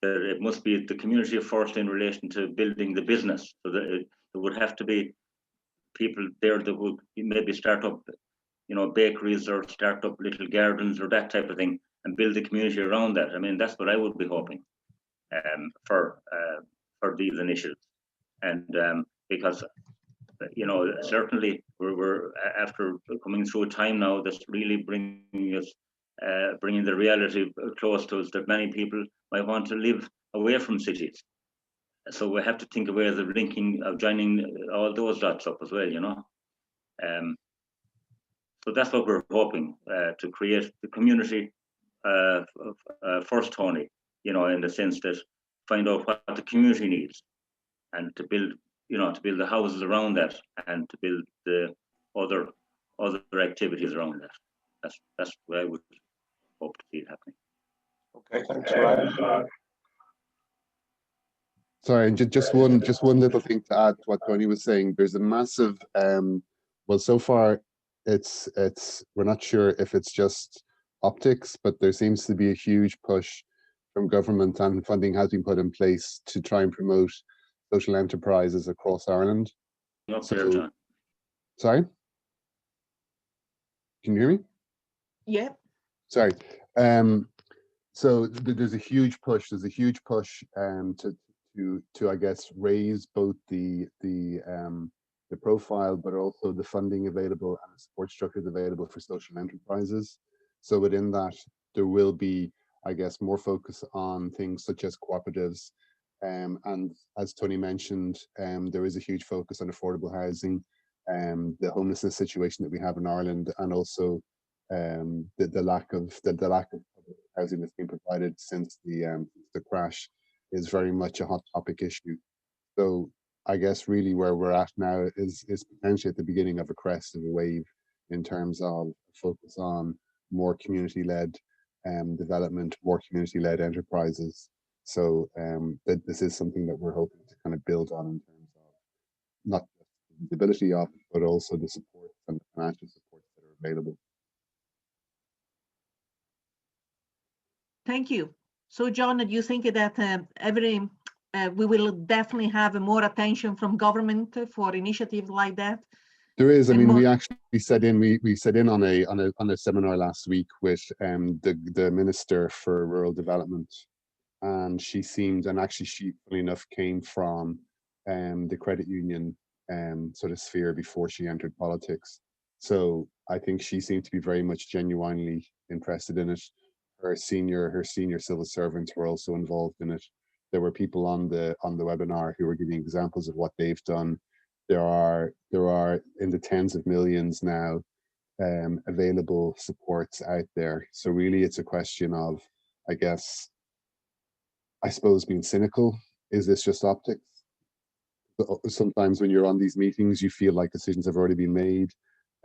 that it must be the community first in relation to building the business. So that there would have to be people there that would maybe start up, bakeries or start up little gardens or that type of thing, and build the community around that. I mean, that's what I would be hoping for these initiatives, and because certainly we're after coming through a time now that's really bringing the reality close to us, that many people might want to live away from cities. So we have to think of ways of joining all those dots up as well, so that's what we're hoping to create the community first, Tony, in the sense that find out what the community needs and to build the houses around that and to build the other activities around that. That's where I would hope to see it happening. Okay, thanks, Ryan. Sorry, and just one little thing to add to what Tony was saying. There's a massive well, so far it's we're not sure if it's just optics, but there seems to be a huge push from government, and funding has been put in place to try and promote social enterprises across Ireland. Not there, John. Sorry? Can you hear me? Yeah. Sorry. So there's a huge push. There's a huge push to I guess raise both the profile, but also the funding available and the support structures available for social enterprises. So within that, there will be, I guess, more focus on things such as cooperatives. And as Tony mentioned, there is a huge focus on affordable housing, the homelessness situation that we have in Ireland, and also the lack of housing that's been provided since the crash is very much a hot topic issue. So I guess really where we're at now is potentially at the beginning of a crest of a wave in terms of focus on more community-led development, more community-led enterprises. So that this is something that we're hoping to kind of build on in terms of not just the visibility of it, but also the support and the financial supports that are available. Thank you. So, John, do you think that we will definitely have more attention from government for initiatives like that? There is. I And mean, more- we actually sat in on a seminar last week with the Minister for Rural Development, and she seemed, and actually she, funny enough, came from the credit union sort of sphere before she entered politics. So I think she seemed to be very much genuinely interested in it. Her senior civil servants were also involved in it. There were people on the webinar who were giving examples of what they've done. There are in the tens of millions now available supports out there. So really it's a question of, I suppose, being cynical. Is this just optics? Sometimes when you're on these meetings, you feel like decisions have already been made.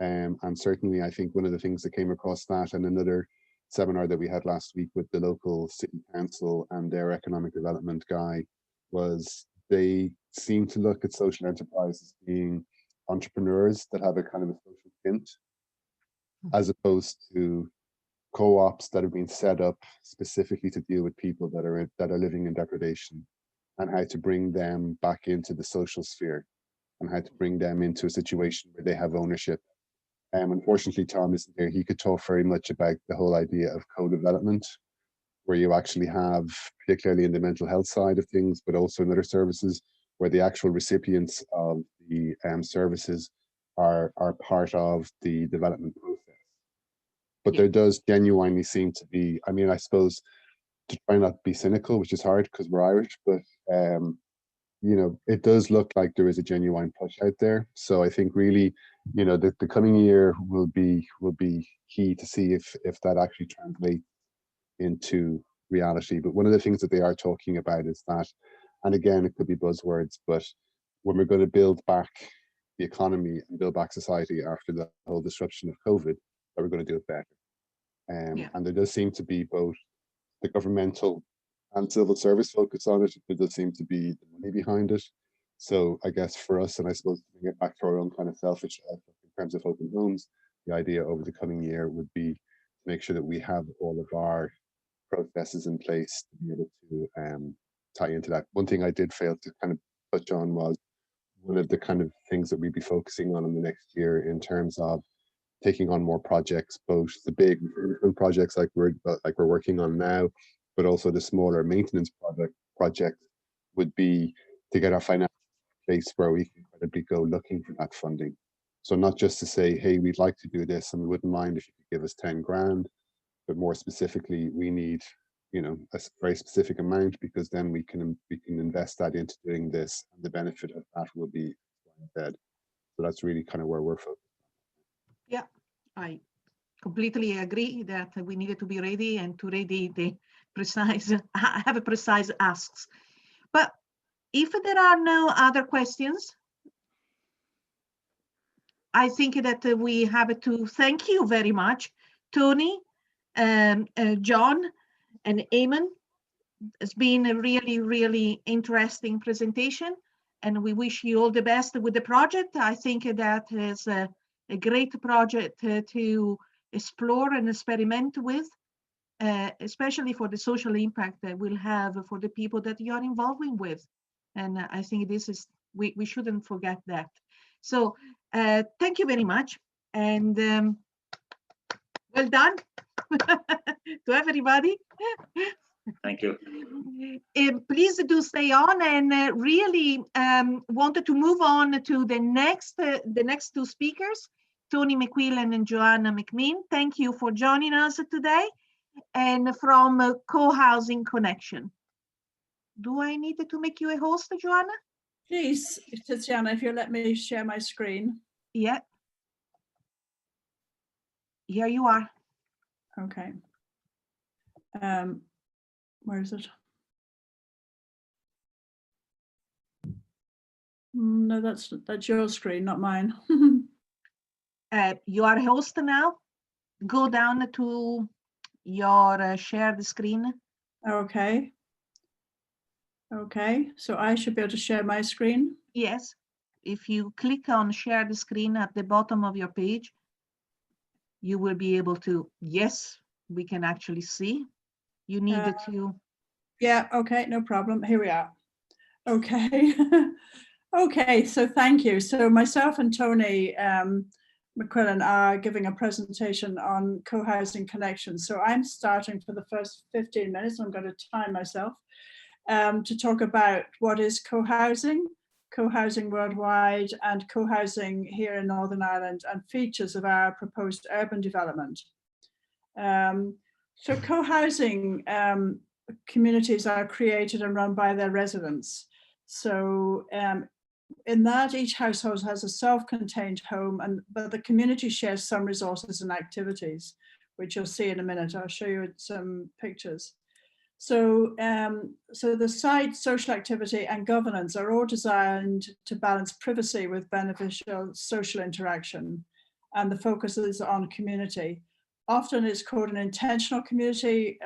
And certainly I think one of the things that came across that, and another seminar that we had last week with the local city council and their economic development guy, was they seem to look at social enterprises being entrepreneurs that have a kind of a social tint, as opposed to co-ops that have been set up specifically to deal with people that are living in degradation, and how to bring them back into the social sphere, and how to bring them into a situation where they have ownership. Unfortunately, Tom isn't here. He could talk very much about the whole idea of co-development, where you actually have, particularly in the mental health side of things, but also in other services, where the actual recipients of the services are part of the development process. But there does genuinely seem to be, I mean, I suppose, to try not to be cynical, which is hard because we're Irish, but you know, it does look like there is a genuine push out there. So I think really, you know, the coming year will be key to see if that actually translates into reality. But one of the things that they are talking about is that, and again, it could be buzzwords, but when we're going to build back the economy and build back society after the whole disruption of COVID, that we're going to do it better. And there does seem to be both the governmental and civil service focus on it. There does seem to be the money behind it. So I guess for us, and I suppose to bring it back to our own kind of selfish in terms of open homes, the idea over the coming year would be to make sure that we have all of our processes in place to be able to tie into that. One thing I did fail to kind of touch on was one of the kind of things that we'd be focusing on in the next year in terms of taking on more projects, both the big projects like we're working on now, but also the smaller maintenance projects would be to get our financial place where we can credibly go looking for that funding. So not just to say, hey, we'd like to do this and we wouldn't mind if you could give us 10 grand, but more specifically, we need, you know, a very specific amount, because then we can invest that into doing this, and the benefit of that will be dead. So that's really kind of where we're focused. Yeah, I completely agree that we needed to be ready and to ready the precise, have a precise asks. But if there are no other questions, I think that we have to thank you very much, Tony, John, and Eamon. It's been a really, really interesting presentation, and we wish you all the best with the project. I think that is a great project to explore and experiment with, especially for the social impact that will have for the people that you are involving with. And I think this is, we shouldn't forget that. So thank you very much, and well done to everybody. Thank you. Please do stay on, and really wanted to move on to the next two speakers, Tony McQuillan and Joanna McMean. Thank you for joining us today, and from Co-housing Connection. Do I need to make you a host, Joanna? Please, Tatiana, if you let me share my screen. Yeah. Here you are. Okay. Where is it? No, that's your screen, not mine. You are a host now. Go down to your shared screen. Okay. Okay, so I should be able to share my screen. Yes. If you click on share the screen at the bottom of your page, you will be able to, yes, we can actually see. You needed to. Yeah, okay, no problem. Here we are. Okay. Okay, so thank you. So myself and Tony McQuillan are giving a presentation on Co-housing Connections. So I'm starting for the first 15 minutes. I'm going to time myself to talk about what is co-housing, co-housing worldwide, and co-housing here in Northern Ireland, and features of our proposed urban development. So co-housing communities are created and run by their residents. So in that, each household has a self-contained home, but the community shares some resources and activities, which you'll see in a minute. I'll show you some pictures. So, so the site, social activity, and governance are all designed to balance privacy with beneficial social interaction, and the focus is on community. Often it's called an intentional community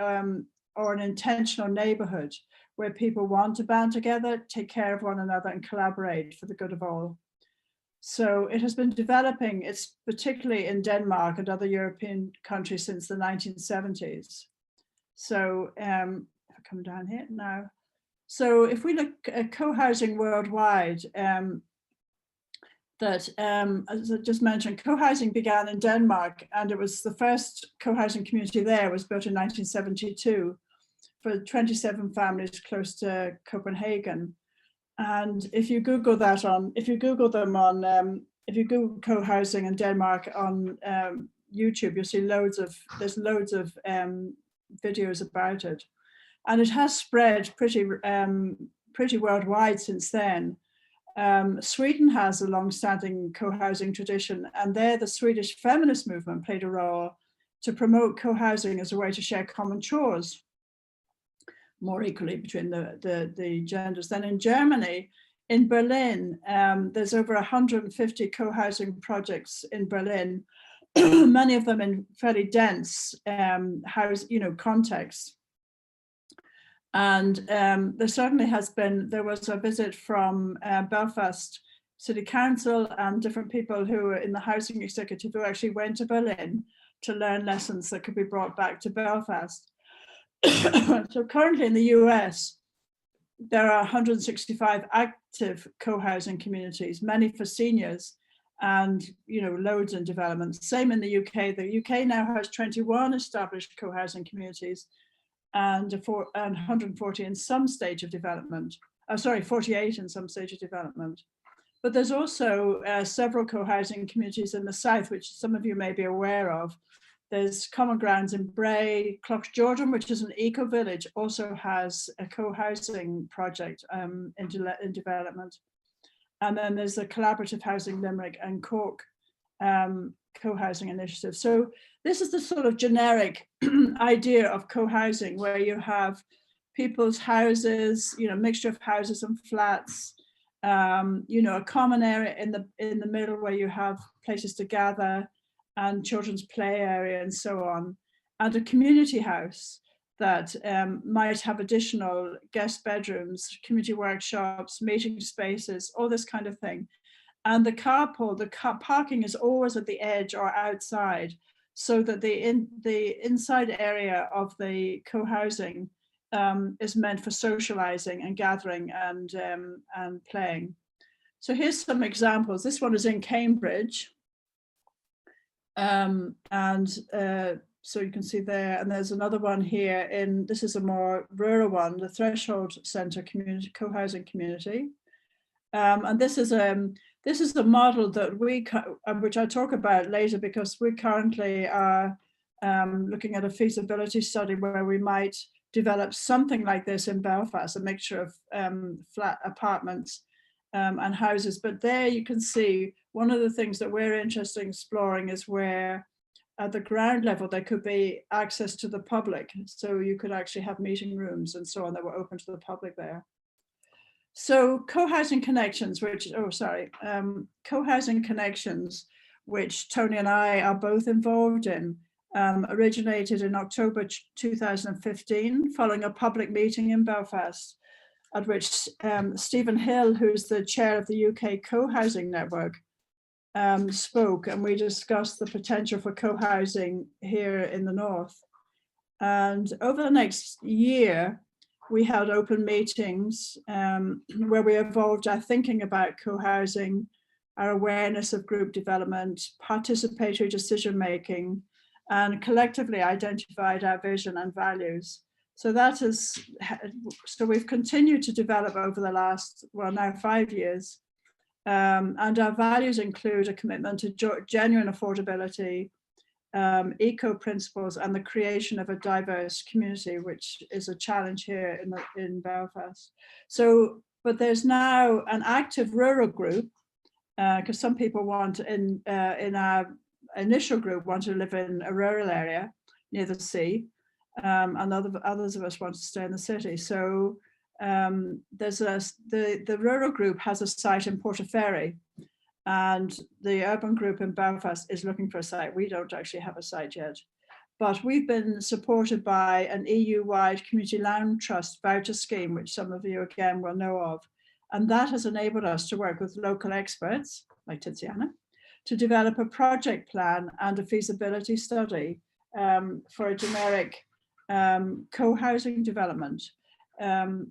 or an intentional neighborhood, where people want to band together, take care of one another, and collaborate for the good of all. So it has been developing, it's particularly in Denmark and other European countries, since the 1970s. So if I come down here now, so if we look at co-housing worldwide, as I just mentioned, co-housing began in Denmark, and it was the first co-housing community there was built in 1972 for 27 families close to Copenhagen. And if you Google that on, if you Google them on, if you Google co-housing in Denmark on YouTube, you'll see there's loads of videos about it. And it has spread pretty worldwide since then. Sweden has a long-standing co-housing tradition, and there the Swedish feminist movement played a role to promote co-housing as a way to share common chores more equally between the genders. Then in Germany, In Berlin, there's over 150 co-housing projects in Berlin, many of them in fairly dense contexts. And there certainly has been, there was a visit from Belfast City Council and different people who were in the housing executive who actually went to Berlin to learn lessons that could be brought back to Belfast. So currently in the US, there are 165 active co-housing communities, many for seniors, and loads in development. Same in the UK. The UK now has 21 established co-housing communities and 140 in some stage of development. 48 in some stage of development. But there's also several co-housing communities in the south, which some of you may be aware of. There's Common Grounds in Bray. Cloughjordan, which is an eco-village, also has a co-housing project in development. And then there's the Collaborative Housing Limerick and Cork co-housing initiative. So this is the sort of generic idea of co-housing, where you have people's houses, mixture of houses and flats, a common area in the middle where you have places to gather, and children's play area and so on, and a community house that might have additional guest bedrooms, community workshops, meeting spaces, all this kind of thing. And the parking is always at the edge or outside, so that the inside area of the co-housing is meant for socializing and gathering and playing. So here's some examples. This one is in Cambridge. So you can see there, and there's another one here this is a more rural one, the Threshold Centre community, co-housing community. And this is a model that which I'll talk about later, because we currently are looking at a feasibility study where we might develop something like this in Belfast, a mixture of flat apartments and houses. But there you can see one of the things that we're interested in exploring is where at the ground level there could be access to the public. So you could actually have meeting rooms and so on that were open to the public there. So Co-housing Connections, Co-housing Connections, which Tony and I are both involved in, originated in October 2015 following a public meeting in Belfast, at which Stephen Hill, who's the chair of the UK Co-housing Network, spoke, and we discussed the potential for co-housing here in the north. And over the next year, we held open meetings where we evolved our thinking about co-housing, our awareness of group development, participatory decision-making, and collectively identified our vision and values. So we've continued to develop over the last, now 5 years. And our values include a commitment to genuine affordability, eco principles, and the creation of a diverse community, which is a challenge here in Belfast. So, but there's now an active rural group, because some people want in our initial group want to live in a rural area near the sea, and others of us want to stay in the city. So the rural group has a site in Portaferry, and the urban group in Belfast is looking for a site. We don't actually have a site yet, but we've been supported by an EU-wide community land trust voucher scheme, which some of you again will know of. And that has enabled us to work with local experts like Tiziana to develop a project plan and a feasibility study for a generic co-housing development.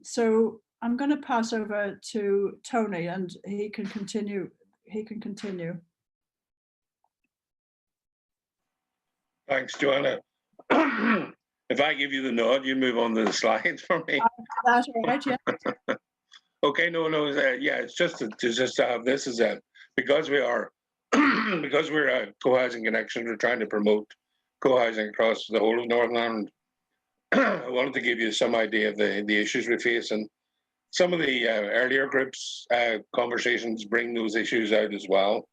So I'm going to pass over to Tony, and he can continue. Thanks, Joanna. If I give you the nod, you move on to the slides for me. That's all right, yeah. Okay, no, yeah, it's just to have this as a, because we're a Co-housing Connections, we're trying to promote co-housing across the whole of Northern Ireland. I wanted to give you some idea of the issues we face, and some of the earlier groups conversations bring those issues out as well.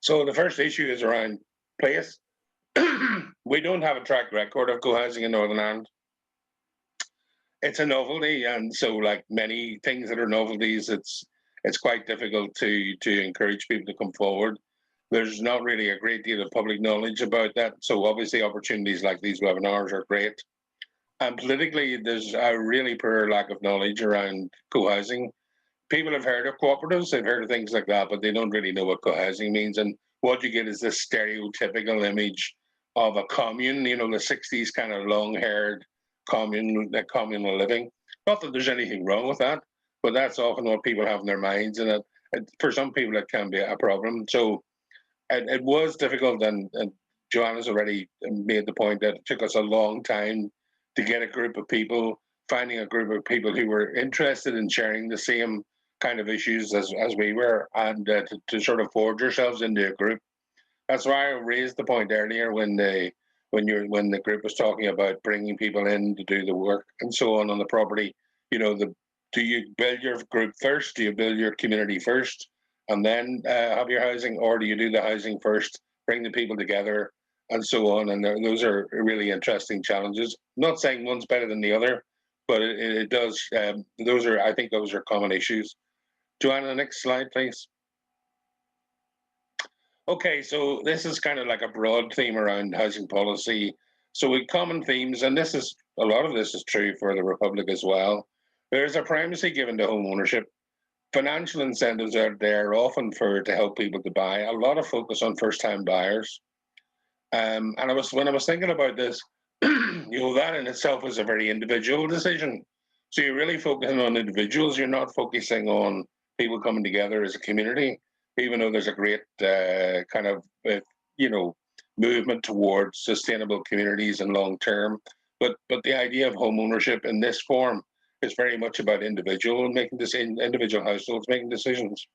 So the first issue is around place. We don't have a track record of co-housing in Northern Ireland. it's a novelty, and so like many things that are novelties, it's quite difficult to encourage people to come forward. There's not really a great deal of public knowledge about that, so obviously opportunities like these webinars are great. And politically, there's a really poor lack of knowledge around co-housing. People have heard of cooperatives, they've heard of things like that, but they don't really know what co-housing means. And what you get is this stereotypical image of a commune, you know, the 60s kind of long-haired commune, the communal living. Not that there's anything wrong with that, but that's often what people have in their minds, and for some people it can be a problem. So it was difficult, and Joanna's already made the point that it took us a long time to get a group of people, finding a group of people who were interested in sharing the same kind of issues as we were, and to sort of forge ourselves into a group. That's why I raised the point earlier when the group was talking about bringing people in to do the work and so on the property. You know, do you build your group first? Do you build your community first, and then have your housing, or do you do the housing first, bring the people together, and so on? And those are really interesting challenges. Not saying one's better than the other, but it does. I think those are common issues. Joanna, the next slide, please. Okay, so this is kind of like a broad theme around housing policy. So with common themes, and a lot of this is true for the Republic as well. There's a primacy given to home ownership. Financial incentives are there often to help people to buy. A lot of focus on first-time buyers. And when I was thinking about this, that in itself is a very individual decision. So you're really focusing on individuals. You're not focusing on people coming together as a community, even though there's a great kind of movement towards sustainable communities and long term. But the idea of home ownership in this form is very much about individual households making decisions.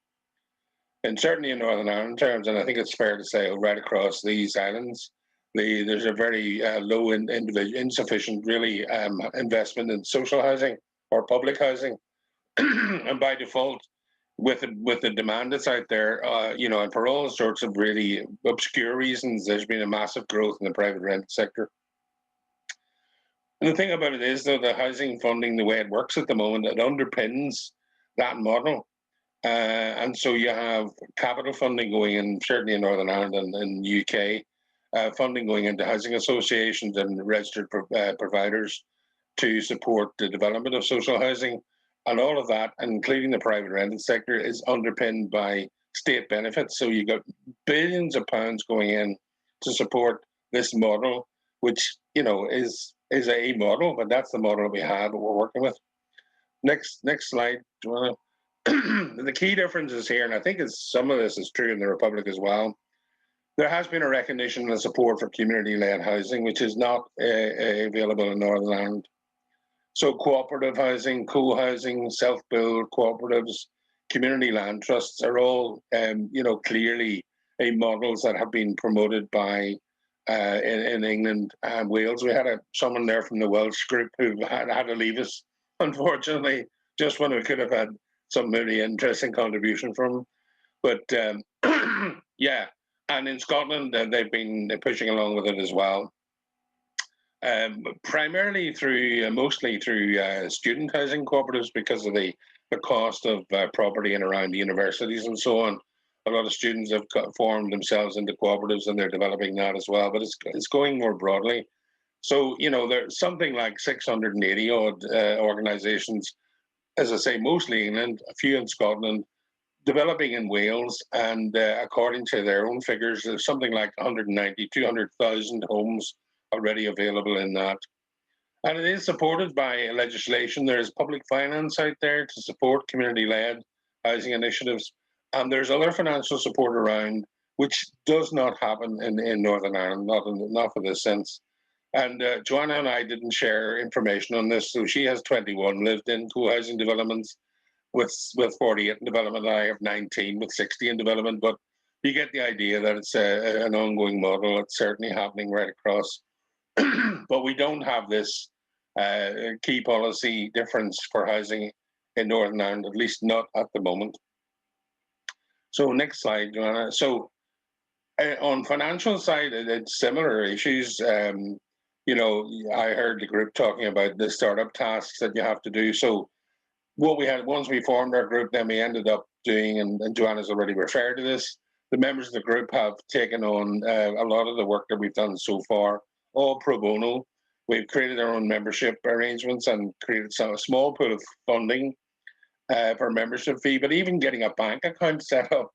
And certainly in Northern Ireland terms, and I think it's fair to say right across these islands, there's a very low insufficient really investment in social housing or public housing, and by default, with the demand that's out there, and for all sorts of really obscure reasons, there's been a massive growth in the private rent sector. And the thing about it is, though, the housing funding, the way it works at the moment, it underpins that model. And so you have capital funding going in, certainly in Northern Ireland and in UK, funding going into housing associations and registered providers to support the development of social housing. And all of that, including the private rented sector, is underpinned by state benefits. So you got billions of pounds going in to support this model, which is a model, but that's the model we have that we're working with. Next slide, Joanna. The key differences here, and I think some of this is true in the Republic as well, there has been a recognition and support for community-led housing, which is not available in Northern Ireland. So cooperative housing, co-housing, self-build, cooperatives, community land trusts are all, clearly models that have been promoted by in England and Wales. We had someone there from the Welsh group who had to leave us, unfortunately, just when we could have had some really interesting contribution from. But yeah, and in Scotland, they've been pushing along with it as well. Primarily mostly through student housing cooperatives because of the cost of property and around the universities and so on. A lot of students have formed themselves into cooperatives and they're developing that as well, but it's going more broadly. So, there's something like 680 odd organisations, as I say, mostly England, a few in Scotland, developing in Wales, and according to their own figures, there's something like 190, 200,000 homes already available in that. And it is supported by legislation. There's public finance out there to support community-led housing initiatives. And there's other financial support around, which does not happen in Northern Ireland, not for this sense. And Joanna and I didn't share information on this. So she has 21 lived-in co-housing developments with 48 in development. I have 19 with 60 in development. But you get the idea that it's an ongoing model. It's certainly happening right across. But we don't have this key policy difference for housing in Northern Ireland, at least not at the moment. So next slide, Joanna. So on financial side, it's similar issues. you know, I heard the group talking about the startup tasks that you have to do. So what we had, once we formed our group, then we ended up doing, and Joanna's already referred to this, the members of the group have taken on a lot of the work that we've done so far, all pro bono. We've created our own membership arrangements and created a small pool of funding for a membership fee, but even getting a bank account set up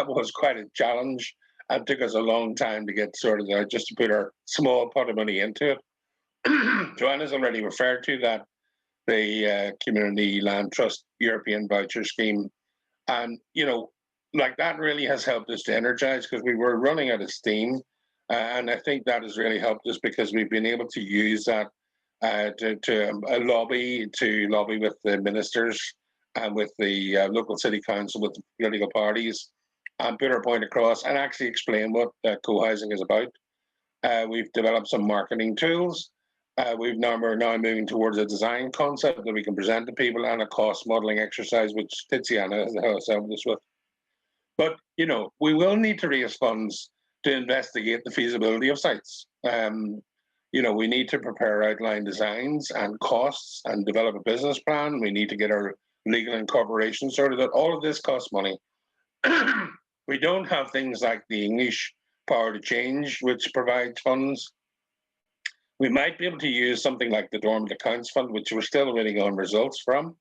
was quite a challenge and took us a long time to get sorted out, just to put our small pot of money into it. Joanna's already referred to that, the Community Land Trust European Voucher Scheme. And, you know, like that really has helped us to energize, because we were running out of steam. And I think that has really helped us, because we've been able to use that to lobby with the ministers and with the local city council, with the political parties, and put our point across and actually explain what co-housing is about. We've developed some marketing tools. We're now moving towards a design concept that we can present to people, and a cost modeling exercise, which Tiziana has helped us with. But, you know, we will need to raise funds to investigate the feasibility of sites. You know, we need to prepare outline designs and costs and develop a business plan. We need to get our legal incorporation sorted out. All of this costs money. We don't have things like the English Power to Change, which provides funds. We might be able to use something like the Dormant Accounts Fund, which we're still waiting on results from,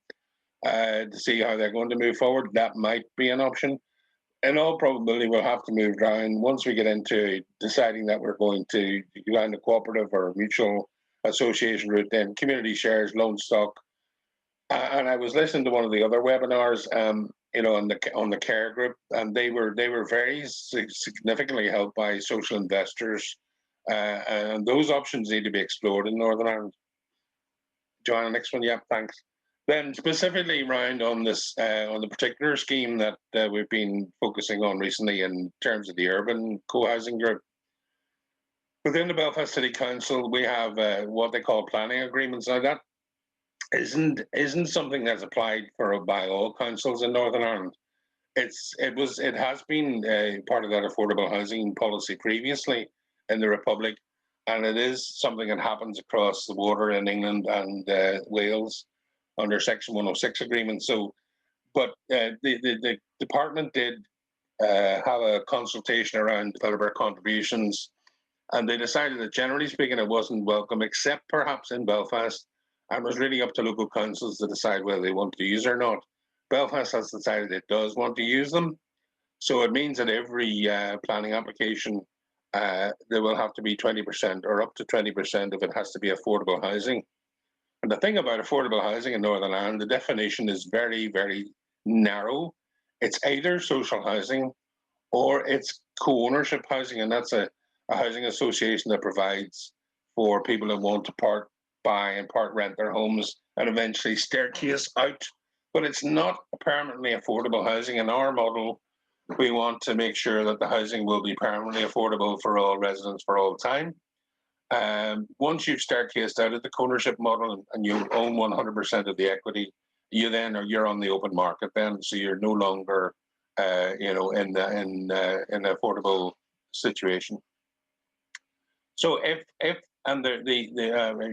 to see how they're going to move forward. That might be an option. In all probability, we'll have to move down once we get into deciding that we're going to go down the cooperative or mutual association route, then community shares, loan stock. And I was listening to one of the other webinars, you know, on the care group, and they were very significantly helped by social investors, and those options need to be explored in Northern Ireland. Joanna, next one, yeah, thanks. Then specifically around on this, on the particular scheme that we've been focusing on recently in terms of the urban co-housing group. Within the Belfast City Council, we have what they call planning agreements. Now that isn't something that's applied for by all councils in Northern Ireland. It has been part of that affordable housing policy previously in the Republic, and it is something that happens across the water in England and Wales under Section 106 agreement. So, but the department did have a consultation around developer contributions, and they decided that generally speaking it wasn't welcome, except perhaps in Belfast, and was really up to local councils to decide whether they want to use it or not. Belfast has decided it does want to use them, so it means that every planning application there will have to be 20% or up to 20% if it has to be affordable housing. And the thing about affordable housing in Northern Ireland, the definition is very, very narrow. It's either social housing or it's co-ownership housing, and that's a housing association that provides for people who want to part buy and part rent their homes and eventually staircase out. But it's not permanently affordable housing. In our model, we want to make sure that the housing will be permanently affordable for all residents for all time. Once you've staircased out of the ownership model and you own 100% of the equity, you're on the open market then, so you're no longer you know, in an affordable situation. So if and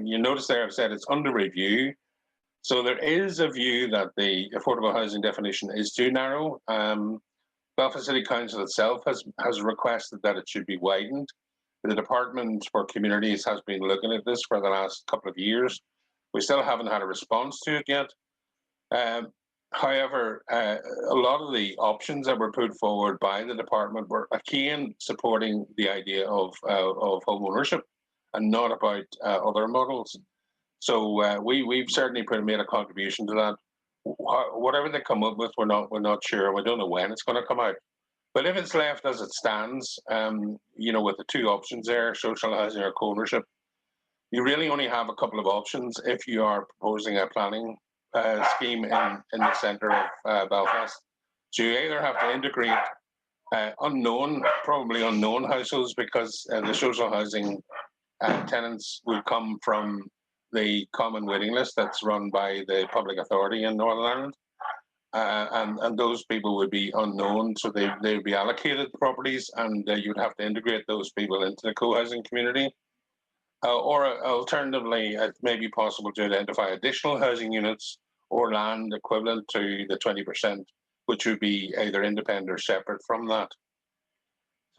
you notice there I've said it's under review. So there is a view that the affordable housing definition is too narrow. Belfast City Council itself has requested that it should be widened. The Department for Communities has been looking at this for the last couple of years. We still haven't had a response to it yet. However, a lot of the options that were put forward by the department were again supporting the idea of home ownership and not about other models. So we've certainly made a contribution to that. Whatever they come up with, we're not sure. We don't know when it's going to come out. But if it's left as it stands, you know, with the two options there, social housing or co-ownership, you really only have a couple of options if you are proposing a planning scheme in the centre of Belfast. So you either have to integrate probably unknown households, because the social housing tenants would come from the common waiting list that's run by the public authority in Northern Ireland. And those people would be unknown, so they would be allocated properties, and you'd have to integrate those people into the co-housing community. Or alternatively, it may be possible to identify additional housing units or land equivalent to the 20%, which would be either independent or separate from that.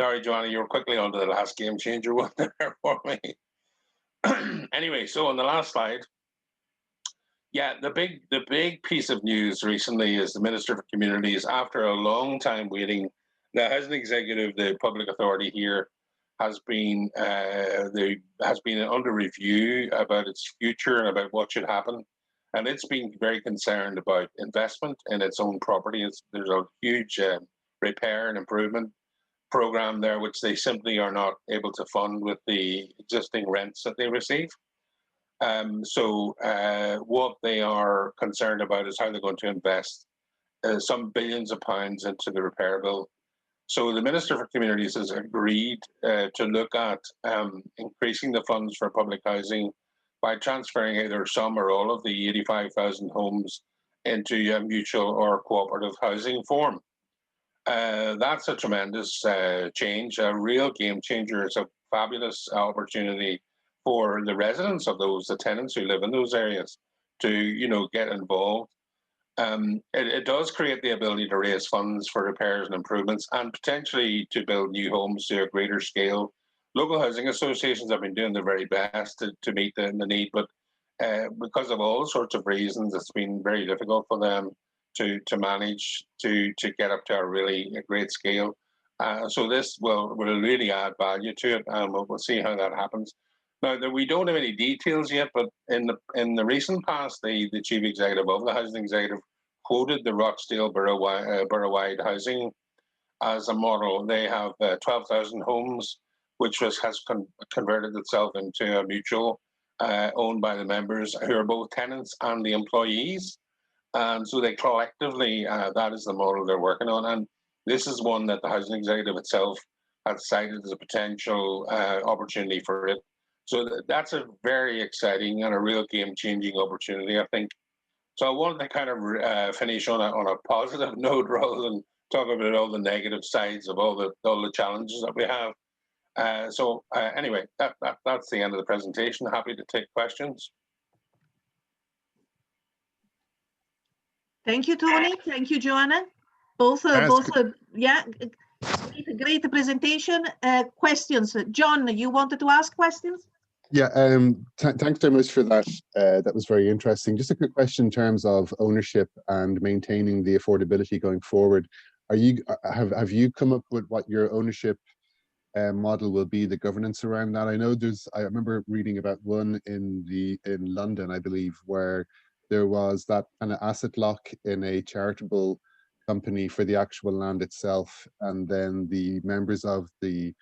Sorry, Joanna, you were quickly on to the last game changer one there for me. Anyway, so on the last slide, yeah, the big piece of news recently is the Minister for Communities, after a long time waiting, the housing executive, the public authority here, has been under review about its future and about what should happen, and it's been very concerned about investment in its own property. There's a huge repair and improvement program there, which they simply are not able to fund with the existing rents that they receive. So what they are concerned about is how they're going to invest some billions of pounds into the repair bill. So the Minister for Communities has agreed to look at increasing the funds for public housing by transferring either some or all of the 85,000 homes into a mutual or cooperative housing form. That's a tremendous change, a real game changer. It's a fabulous opportunity for the residents of the tenants who live in those areas to, get involved. It does create the ability to raise funds for repairs and improvements and potentially to build new homes to a greater scale. Local housing associations have been doing their very best to meet the need, but because of all sorts of reasons, it's been very difficult for them to manage to get up to a great scale. So this will really add value to it, and we'll see how that happens. Now, we don't have any details yet, but in the recent past, the chief executive of the housing executive quoted the Rochdale borough-wide housing as a model. They have 12,000 homes, which has converted itself into a mutual owned by the members who are both tenants and the employees. And so they collectively, that is the model they're working on. And this is one that the housing executive itself has cited as a potential opportunity for it. So that's a very exciting and a real game-changing opportunity, I think. So I wanted to kind of finish on a positive note rather than talk about all the negative sides of all the challenges that we have. Anyway, that's the end of the presentation. Happy to take questions. Thank you, Tony. Thank you, Joanna. Yeah, great presentation. Questions, John? You wanted to ask questions? Yeah, thanks very much for that. That was very interesting. Just a quick question in terms of ownership and maintaining the affordability going forward. Have you come up with what your ownership model will be, the governance around that? I know I remember reading about one in London, I believe, where there was that kind of asset lock in a charitable company for the actual land itself, and then the members of the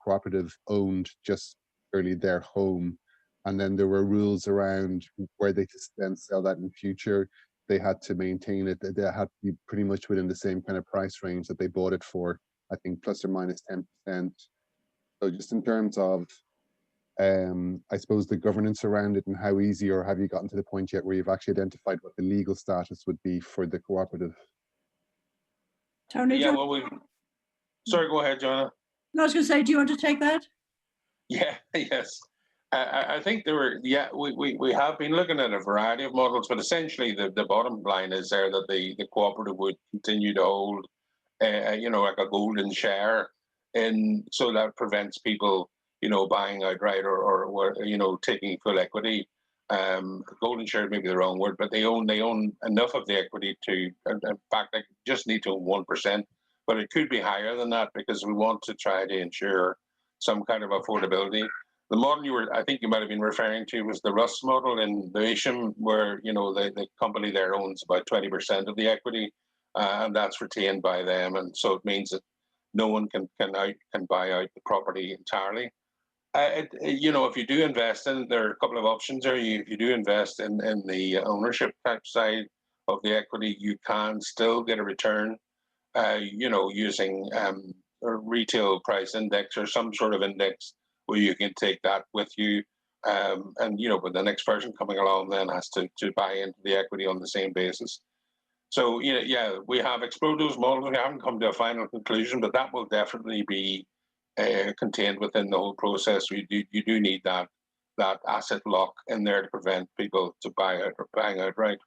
cooperative owned just really their home, and then there were rules around where they could then sell that in future. They had to maintain it. They had to be pretty much within the same kind of price range that they bought it for, I think plus or minus 10%. So just in terms of, I suppose, the governance around it and how easy, or have you gotten to the point yet where you've actually identified what the legal status would be for the cooperative? Tony, Yeah, sorry, go ahead, Joanna. No, I was going to say, do you want to take that? Yeah, yes. I think we have been looking at a variety of models, but essentially the bottom line is there that the cooperative would continue to hold, like a golden share, and so that prevents people, buying outright or taking full equity. Golden share may be the wrong word, but they own enough of the equity to, in fact, they just need to own 1%, but it could be higher than that because we want to try to ensure some kind of affordability. The model I think you might have been referring to was the Russ model in Lewisham, where the company there owns about 20% of the equity, and that's retained by them, and so it means that no one can buy out the property entirely. If you do invest in, there are a couple of options there. If you do invest in the ownership type side of the equity, you can still get a return, using a retail price index or some sort of index where you can take that with you. But the next person coming along then has to buy into the equity on the same basis. So, we have explored those models. We haven't come to a final conclusion, but that will definitely be contained within the whole process. You do need that asset lock in there to prevent people to buying outright.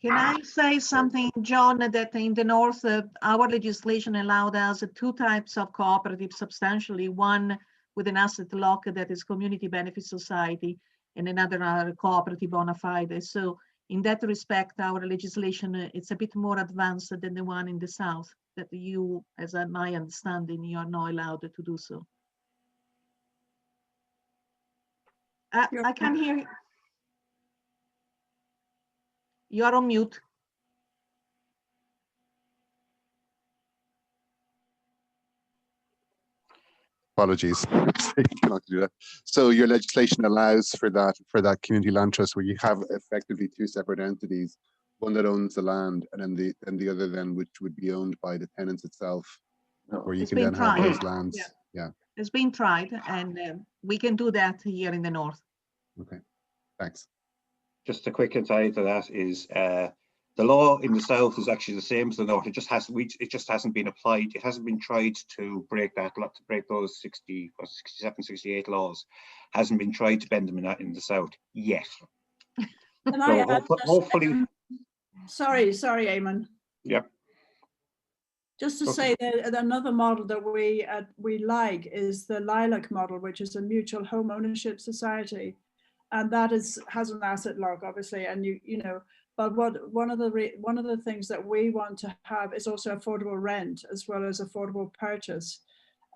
Can I say something, John, that in the North, our legislation allowed us two types of cooperative substantially, one with an asset lock that is community benefit society, and another cooperative bona fide. So in that respect, our legislation, it's a bit more advanced than the one in the South, that you, as my understanding, you are not allowed to do so. I can hear you. You are on mute. Apologies. Cannot do that. So your legislation allows for that community land trust where you have effectively two separate entities, one that owns the land and then the other then which would be owned by the tenants itself, where you It's can been then have tried. those lands. Yeah. Yeah. It's been tried, and we can do that here in the North. Okay. Thanks. Just a quick insight to that is the law in the South is actually the same as the North. It just hasn't been applied. It hasn't been tried to break those 67, 68 laws. Hasn't been tried to bend them in the South yet. And So hopefully. Sorry, Eamon. Yep. Just to Okay. say that another model that we like is the Lilac model, which is a mutual home ownership society, and that has an asset lock, obviously, and you know. But one of the things that we want to have is also affordable rent as well as affordable purchase,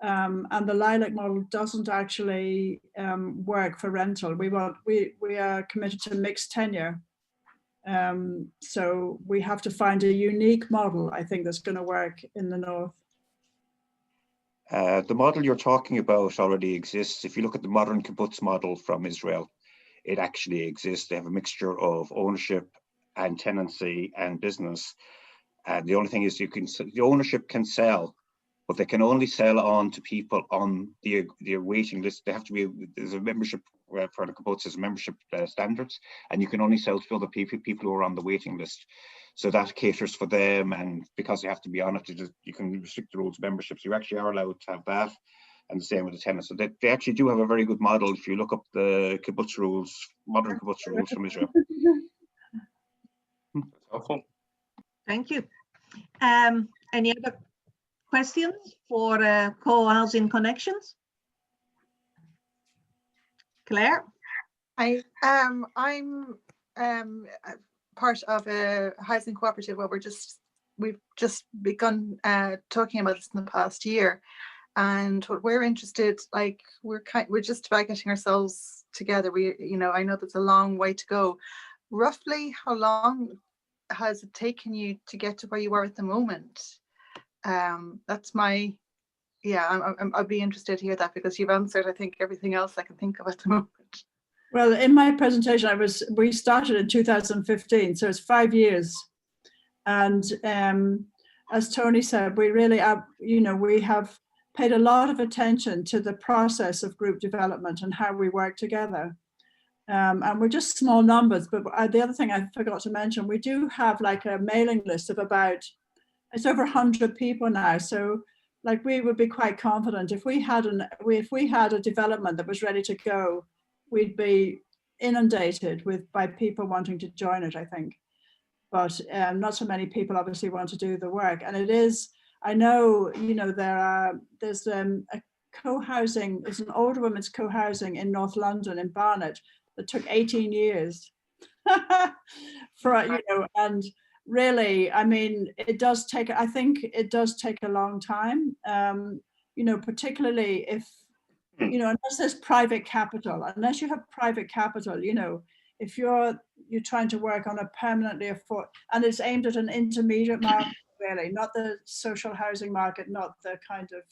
and the Lilac model doesn't actually work for rental. We are committed to mixed tenure. So we have to find a unique model, I think, that's going to work in the North. The model you're talking about already exists. If you look at the modern kibbutz model from Israel, it actually exists. They have a mixture of ownership and tenancy and business. And the only thing is the ownership can sell, but they can only sell on to people on the waiting list. They have to be, there's a membership for the kibbutz, there's membership standards, and you can only sell to other people who are on the waiting list. So that caters for them, and because they have to be on it, you can restrict the rules of membership. So you actually are allowed to have that, and the same with the tenants. So they actually do have a very good model if you look up the kibbutz rules, modern kibbutz rules from Israel. Helpful. Thank you. Any other questions for Co-housing Connections? Claire? I'm part of a housing cooperative where we've just begun talking about this in the past year, and what we're interested, like we're just about getting ourselves together. I know there's a long way to go. Roughly how long has it taken you to get to where you are at the moment? That's my, I'd be interested to hear that, because you've answered, I think, everything else I can think of at the moment. Well, in my presentation, we started in 2015, so it's 5 years. And as Tony said, we really are, we have paid a lot of attention to the process of group development and how we work together. And we're just small numbers, but the other thing I forgot to mention, we do have like a mailing list of it's over 100 people now. So like we would be quite confident if we had a development that was ready to go, we'd be inundated by people wanting to join it, I think. But not so many people obviously want to do the work. And it is, I know, there's a co-housing, it's an older women's co-housing in North London in Barnet that took 18 years and really, I mean, I think it does take a long time, particularly if, unless there's private capital, unless you have private capital, if you're trying to work on a permanently and it's aimed at an intermediate market, really, not the social housing market, not the kind of,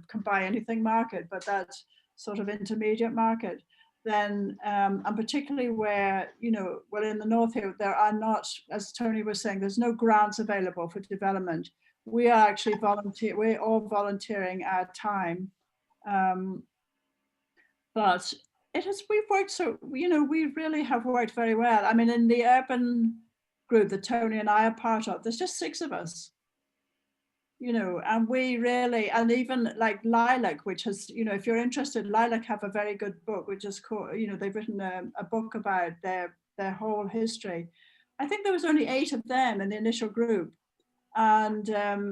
can buy anything market, but that sort of intermediate market, then, and particularly where, well, in the North here, there are not, as Tony was saying, there's no grants available for development. We are actually we're all volunteering our time. But we've worked, so, we really have worked very well. I mean, in the urban group that Tony and I are part of, there's just 6 of us. you know, and we really, and even like Lilac, which has, you know, if you're interested, Lilac have a very good book, which is called, you know, they've written a book about their whole history. I think there was only 8 of them in the initial group. And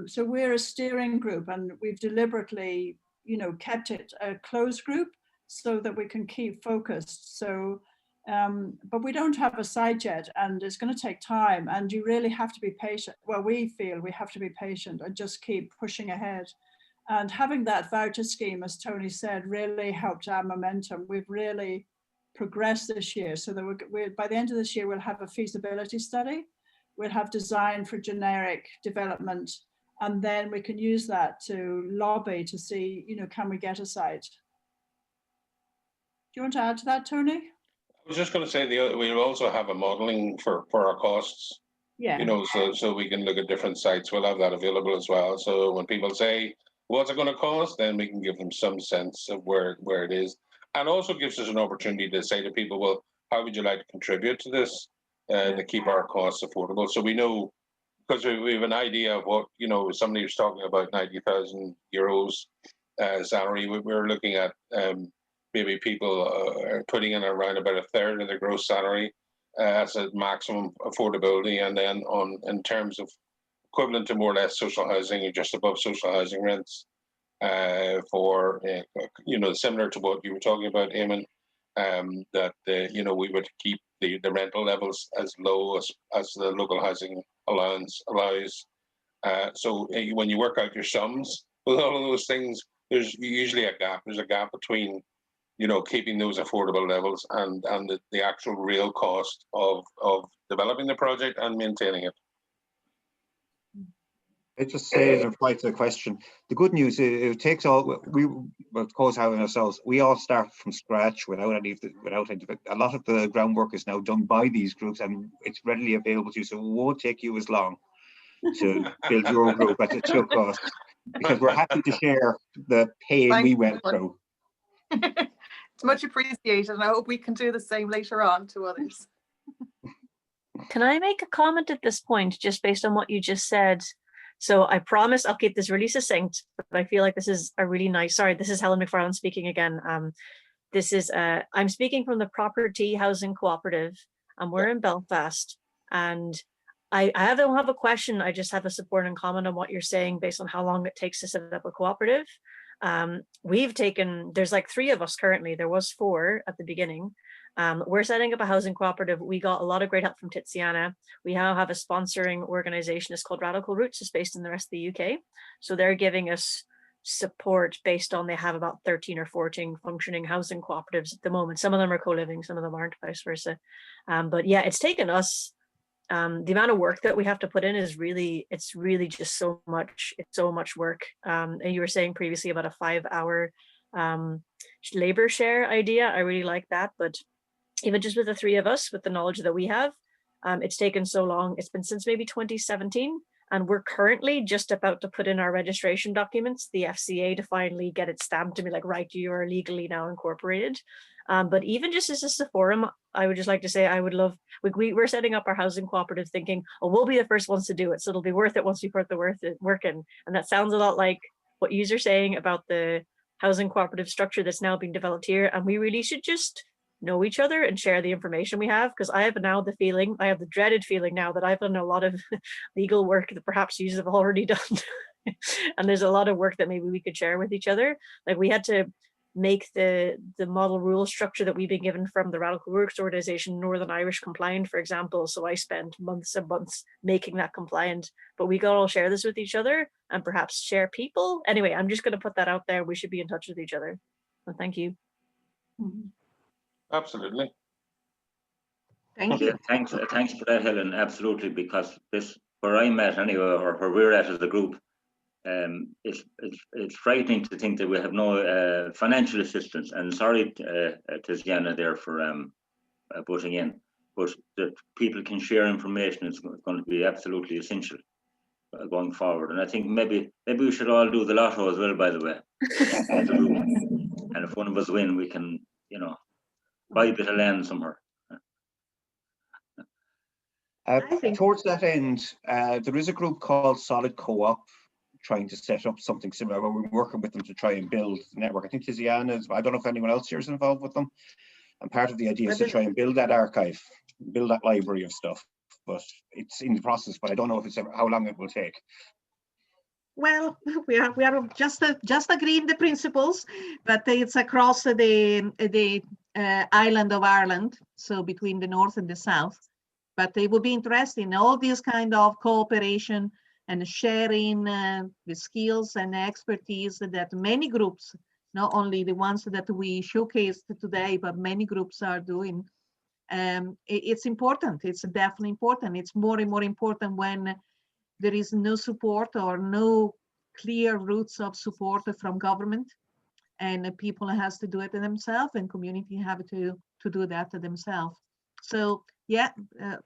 so we're a steering group, and we've deliberately, you know, kept it a closed group so that we can keep focused. So, but we don't have a site yet, and it's going to take time, and you really have to be patient. Well, we feel we have to be patient and just keep pushing ahead. And having that voucher scheme, as Tony said, really helped our momentum. We've really progressed this year, so that we're by the end of this year, we'll have a feasibility study. We'll have design for generic development, and then we can use that to lobby to see, you know, can we get a site? Do you want to add to that, Tony? I was just going to say we'll also have a modelling for our costs. Yeah. You know, so we can look at different sites. We'll have that available as well. So when people say, what's it going to cost, then we can give them some sense of where it is, and also gives us an opportunity to say to people, well, how would you like to contribute to this? To keep our costs affordable, so we know, because we have an idea of what, you know, somebody was talking about 90,000 euros salary. We're looking at maybe people are putting in around about a third of their gross salary as a maximum affordability, and then in terms of equivalent to more or less social housing or just above social housing rents for you know, similar to what you were talking about, Eamon. That you know, we would keep the rental levels as low as the local housing allowance allows. So when you work out your sums with all of those things, there's usually a gap. There's a gap between, you know, keeping those affordable levels and the actual real cost of developing the project and maintaining it. I just say in reply to the question, the good news is it takes all, we, of course, having ourselves, we all start from scratch without any, a lot of the groundwork is now done by these groups and it's readily available to you. So it won't take you as long to build your group at its low cost, because we're happy to share the pain we went through. It's much appreciated, and I hope we can do the same later on to others. Can I make a comment at this point, just based on what you just said? So I promise I'll keep this really succinct, but I feel like this is a really nice, sorry, this is Helen McFarlane speaking again. This is, I'm speaking from the Property Housing Co-operative, and we're in Belfast. And I don't have a question, I just have a support and comment on what you're saying based on how long it takes to set up a cooperative. We've taken, there's like 3 of us currently, there was 4 at the beginning. We're setting up a housing cooperative. We got a lot of great help from Tiziana. We now have a sponsoring organization. It's called Radical Roots. It's based in the rest of the UK. So they're giving us support based on, they have about 13 or 14 functioning housing cooperatives at the moment. Some of them are co-living, some of them aren't, vice versa. But yeah, it's taken us, the amount of work that we have to put in is really, it's really just so much, it's so much work. And you were saying previously about a 5-hour labor share idea. I really like that, but even just with the 3 of us, with the knowledge that we have, it's taken so long. It's been since maybe 2017, and we're currently just about to put in our registration documents, the FCA, to finally get it stamped to be like, right, you are legally now incorporated. But even just as a forum, I would just like to say, I would love, we're setting up our housing cooperative thinking, oh, we'll be the first ones to do it. So it'll be worth it once we put the work in. And that sounds a lot like what you're saying about the housing cooperative structure that's now being developed here. And we really should just know each other and share the information we have, because I have now the feeling, I have the dreaded feeling now that I've done a lot of legal work that perhaps you have already done. And there's a lot of work that maybe we could share with each other. Like we had to make the model rule structure that we've been given from the Radical Works organization Northern Irish compliant, for example. So I spent months and months making that compliant, but we got all share this with each other and perhaps share people. Anyway, I'm just going to put that out there. We should be in touch with each other. So thank you. Absolutely. Thank you. Thanks for that, Helen. Absolutely, because this, where I'm at anyway, or where we're at as a group, it's frightening to think that we have no financial assistance. And sorry, Tiziana, there for butting in, but that people can share information is going to be absolutely essential going forward. And I think maybe we should all do the lotto as well, by the way, as a group. And if one of us win, we can, you know, buy a bit of land somewhere. Towards that end, there is a group called Solid Co-op trying to set up something similar, where we're working with them to try and build the network. I think Tiziana is, I don't know if anyone else here is involved with them. And part of the idea is to try and build that archive, build that library of stuff. But it's in the process, but I don't know if it's ever, how long it will take. Well, we are just agreeing the principles, but it's across the island of Ireland, so between the north and the south. But it will be interesting, all this kind of cooperation and sharing the skills and expertise that many groups, not only the ones that we showcased today, but many groups are doing. It's important. It's definitely important. It's more and more important when there is no support or no clear routes of support from government, and people has to do it themselves, and community have to do that themselves. So yeah,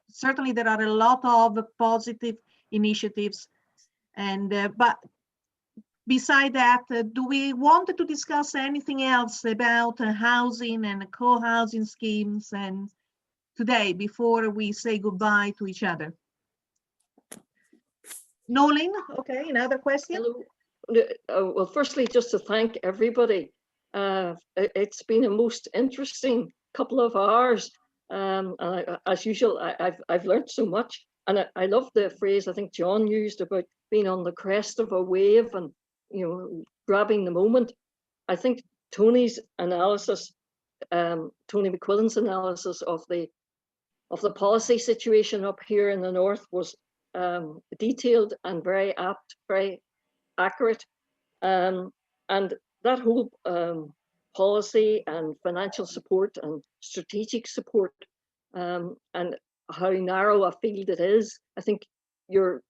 certainly there are a lot of positive initiatives, and but beside that, do we want to discuss anything else about housing and co-housing schemes and today before we say goodbye to each other? Nolan, okay, another question? Hello. Well, firstly, just to thank everybody. It's been a most interesting couple of hours. As usual, I've learned so much. And I love the phrase I think John used about being on the crest of a wave and, you know, grabbing the moment. I think Tony's analysis, Tony McQuillan's analysis of the policy situation up here in the north was detailed and very apt, very accurate. And that whole policy and financial support and strategic support and how narrow a field it is, I think you're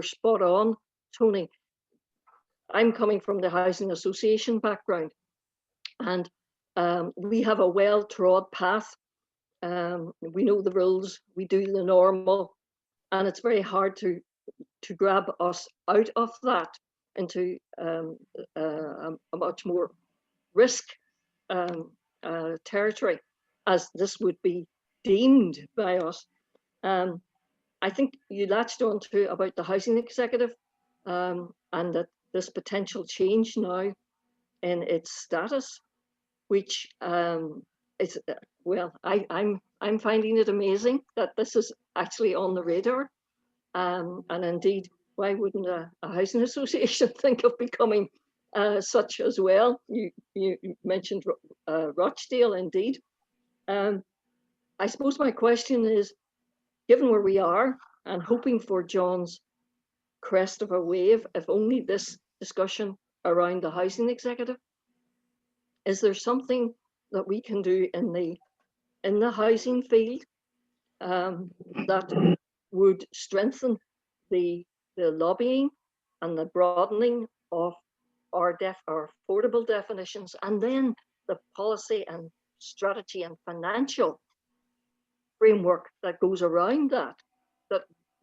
spot on, Tony. I'm coming from the housing association background, and we have a well-trod path. We know the rules, we do the normal, and it's very hard to grab us out of that into a much more risk territory, as this would be deemed by us. I think you latched on to about the housing executive and that this potential change now in its status, which is, well, I'm finding it amazing that this is actually on the radar. And indeed, why wouldn't a housing association think of becoming such as well? You mentioned Rochdale, indeed. I suppose my question is, given where we are and hoping for John's crest of a wave, if only this discussion around the housing executive, is there something that we can do in the housing field that would strengthen the lobbying and the broadening of our affordable definitions, and then the policy and strategy and financial framework that goes around that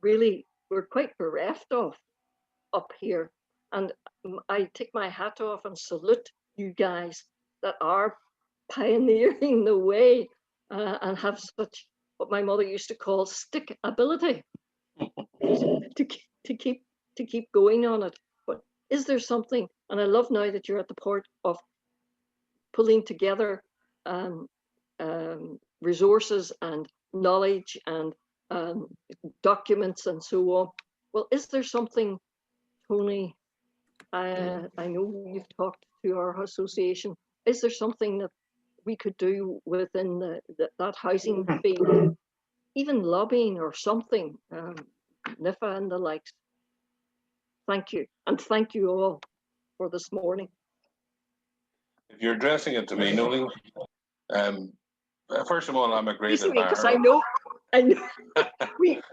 really we're quite bereft of up here. And I take my hat off and salute you guys that are pioneering the way and have such what my mother used to call stick ability to keep going on it. But is there something, and I love now that you're at the point of pulling together resources and knowledge and documents and so on. Well, is there something, Tony, I know you've talked to our association, is there something that we could do within that housing field, even lobbying or something, NIFA and the likes? Thank you, and thank you all for this morning. If you're addressing it to me, Nolan, first of all, I'm a great admirer. Because I know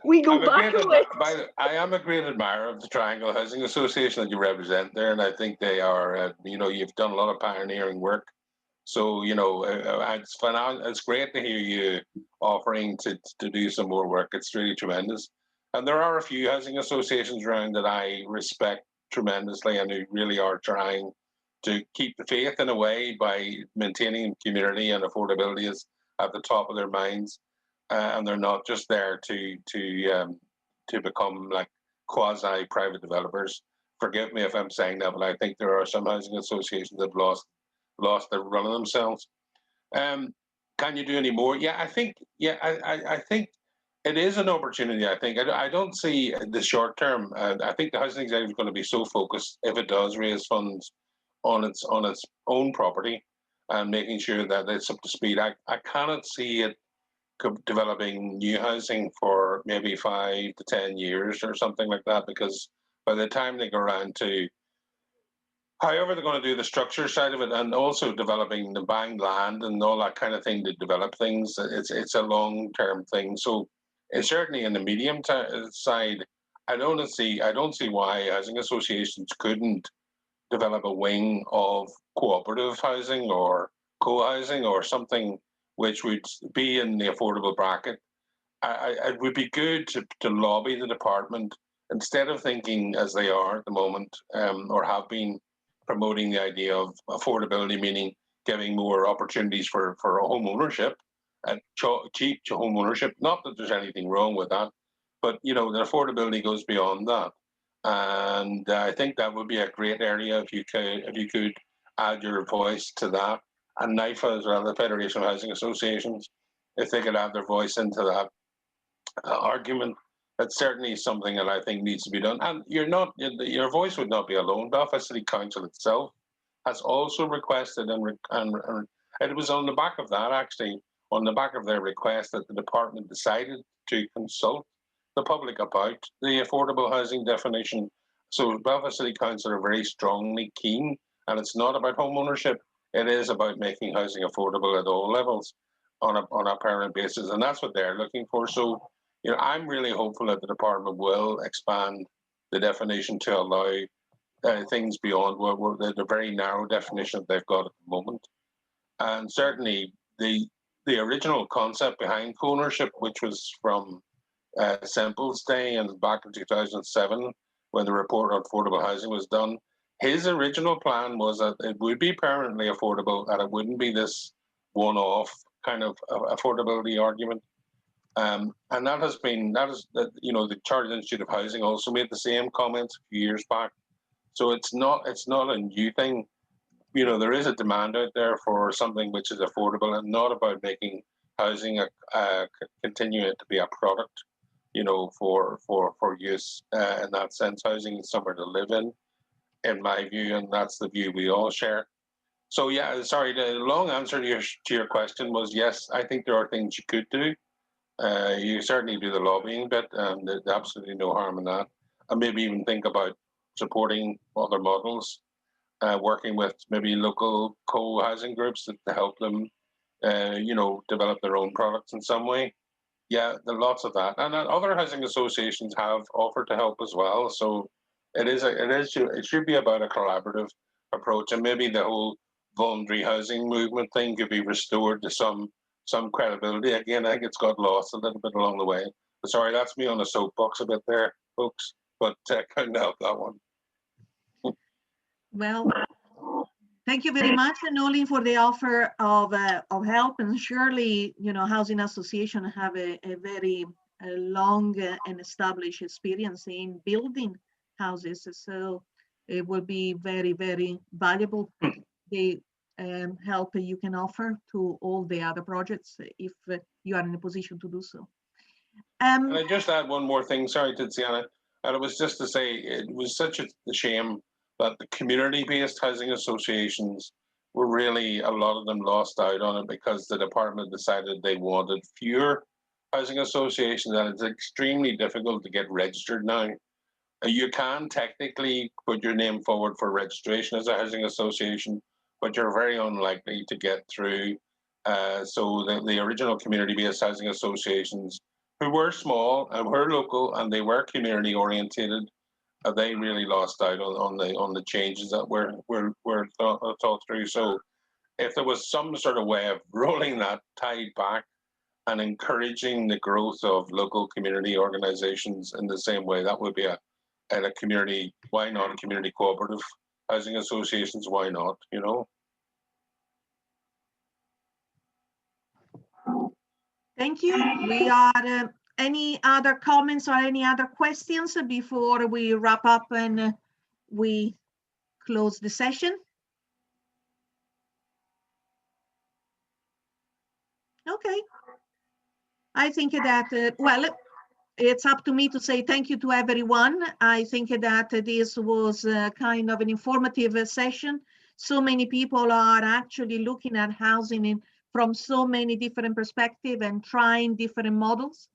we go back a way. I am a great admirer of the Triangle Housing Association that you represent there, and I think they are, you know, you've done a lot of pioneering work. So, you know, it's great to hear you offering to do some more work. It's really tremendous. And there are a few housing associations around that I respect tremendously and who really are trying to keep the faith in a way by maintaining community and affordability is at the top of their minds. And they're not just there to become like quasi-private developers forgive me if I'm saying that, but I think there are some housing associations that have lost their run of themselves. Can you do any more? Yeah, I think. Yeah, I think it is an opportunity. I think I don't see the short term. I think the housing executive is going to be so focused, if it does raise funds on its own property and making sure that it's up to speed. I cannot see it developing new housing for maybe 5 to 10 years or something like that, because by the time they go around to however they're going to do the structure side of it, and also developing the buying land and all that kind of thing to develop things, it's a long-term thing. So it's certainly in the medium side, I don't see why housing associations couldn't develop a wing of cooperative housing or co-housing or something which would be in the affordable bracket. It would be good to lobby the department, instead of thinking as they are at the moment, or have been promoting the idea of affordability, meaning giving more opportunities for home ownership and cheap home ownership. Not that there's anything wrong with that, but the affordability goes beyond that. And I think that would be a great area if you could add your voice to that. And NIFA as well, the Federation of Housing Associations, if they could add their voice into that argument, that's certainly something that I think needs to be done. And your voice would not be alone. Belfast City Council itself has also requested, and it was on the back of that, actually, on the back of their request, that the department decided to consult the public about the affordable housing definition. So Belfast City Council are very strongly keen, and it's not about home ownership. It is about making housing affordable at all levels on a permanent basis, and that's what they're looking for. So I'm really hopeful that the department will expand the definition to allow things beyond the very narrow definition that they've got at the moment. And certainly the original concept behind co-ownership, which was from Semple's day and back in 2007, when the report on affordable housing was done, his original plan was that it would be permanently affordable, and it wouldn't be this one-off kind of affordability argument. And the Chartered Institute of Housing also made the same comments a few years back. So it's not a new thing. There is a demand out there for something which is affordable, and not about making housing continuing to be a product, for use in that sense. Housing is somewhere to live in my view, and that's the view we all share. So yeah, sorry, the long answer to your question was yes, I think there are things you could do. You certainly do the lobbying bit, and there's absolutely no harm in that. And maybe even think about supporting other models, working with maybe local co-housing groups to help them, develop their own products in some way. Yeah, there are lots of that, and other housing associations have offered to help as well. So it should be about a collaborative approach, and maybe the whole voluntary housing movement thing could be restored to some credibility. Again, I think it's got lost a little bit along the way. But sorry, that's me on the soapbox a bit there, folks, but couldn't help that one. Well, thank you very much, Nolin, for the offer of help. And surely, housing association have a very long and established experience in building houses. So it will be very, very valuable, the help you can offer to all the other projects if you are in a position to do so. Can I just add one more thing? Sorry, Tiziana. And it was just to say, it was such a shame that the community-based housing associations were really, a lot of them lost out on it because the department decided they wanted fewer housing associations, and it's extremely difficult to get registered now. You can technically put your name forward for registration as a housing association, but you're very unlikely to get through. So the original community-based housing associations, who were small and were local and they were community orientated, they really lost out on the changes that were thought through. So if there was some sort of way of rolling that tide back and encouraging the growth of local community organizations in the same way, that would be a community. Why not community cooperative housing associations? Why not? Thank you. We are any other comments or any other questions before we wrap up and we close the session. Okay. I think that, well, it's up to me to say thank you to everyone. I think that this was kind of an informative session. So many people are actually looking at housing from so many different perspectives and trying different models.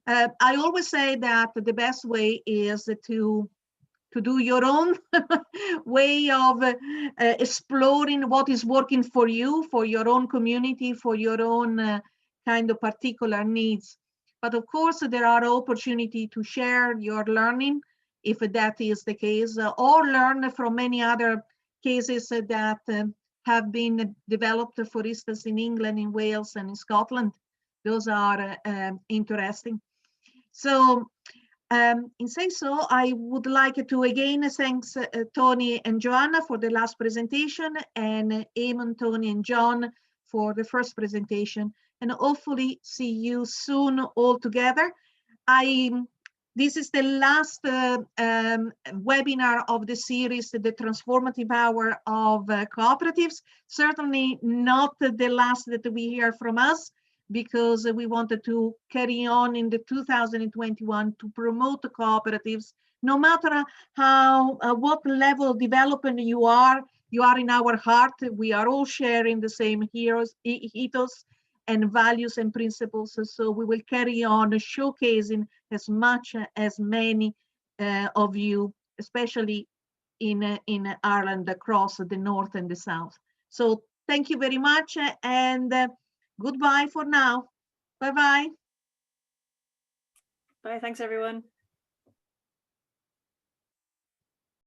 I always say that the best way is to do your own way of exploring what is working for you, for your own community, for your own kind of particular needs. But of course, there are opportunities to share your learning, if that is the case, or learn from many other cases that have been developed, for instance, in England, in Wales, and in Scotland. Those are interesting. So, in saying so, I would like to again thank Tony and Joanna for the last presentation, and Eamon, Tony, and John for the first presentation, and hopefully see you soon all together. This is the last webinar of the series, The Transformative Power of Cooperatives. Certainly not the last that we hear from us, because we wanted to carry on in the 2021 to promote the cooperatives. No matter how, what level of development you are in our heart. We are all sharing the same ethos and values and principles. So we will carry on showcasing as much as many of you, especially in Ireland, across the north and the south. So thank you very much, and goodbye for now. Bye-bye. Bye, thanks everyone.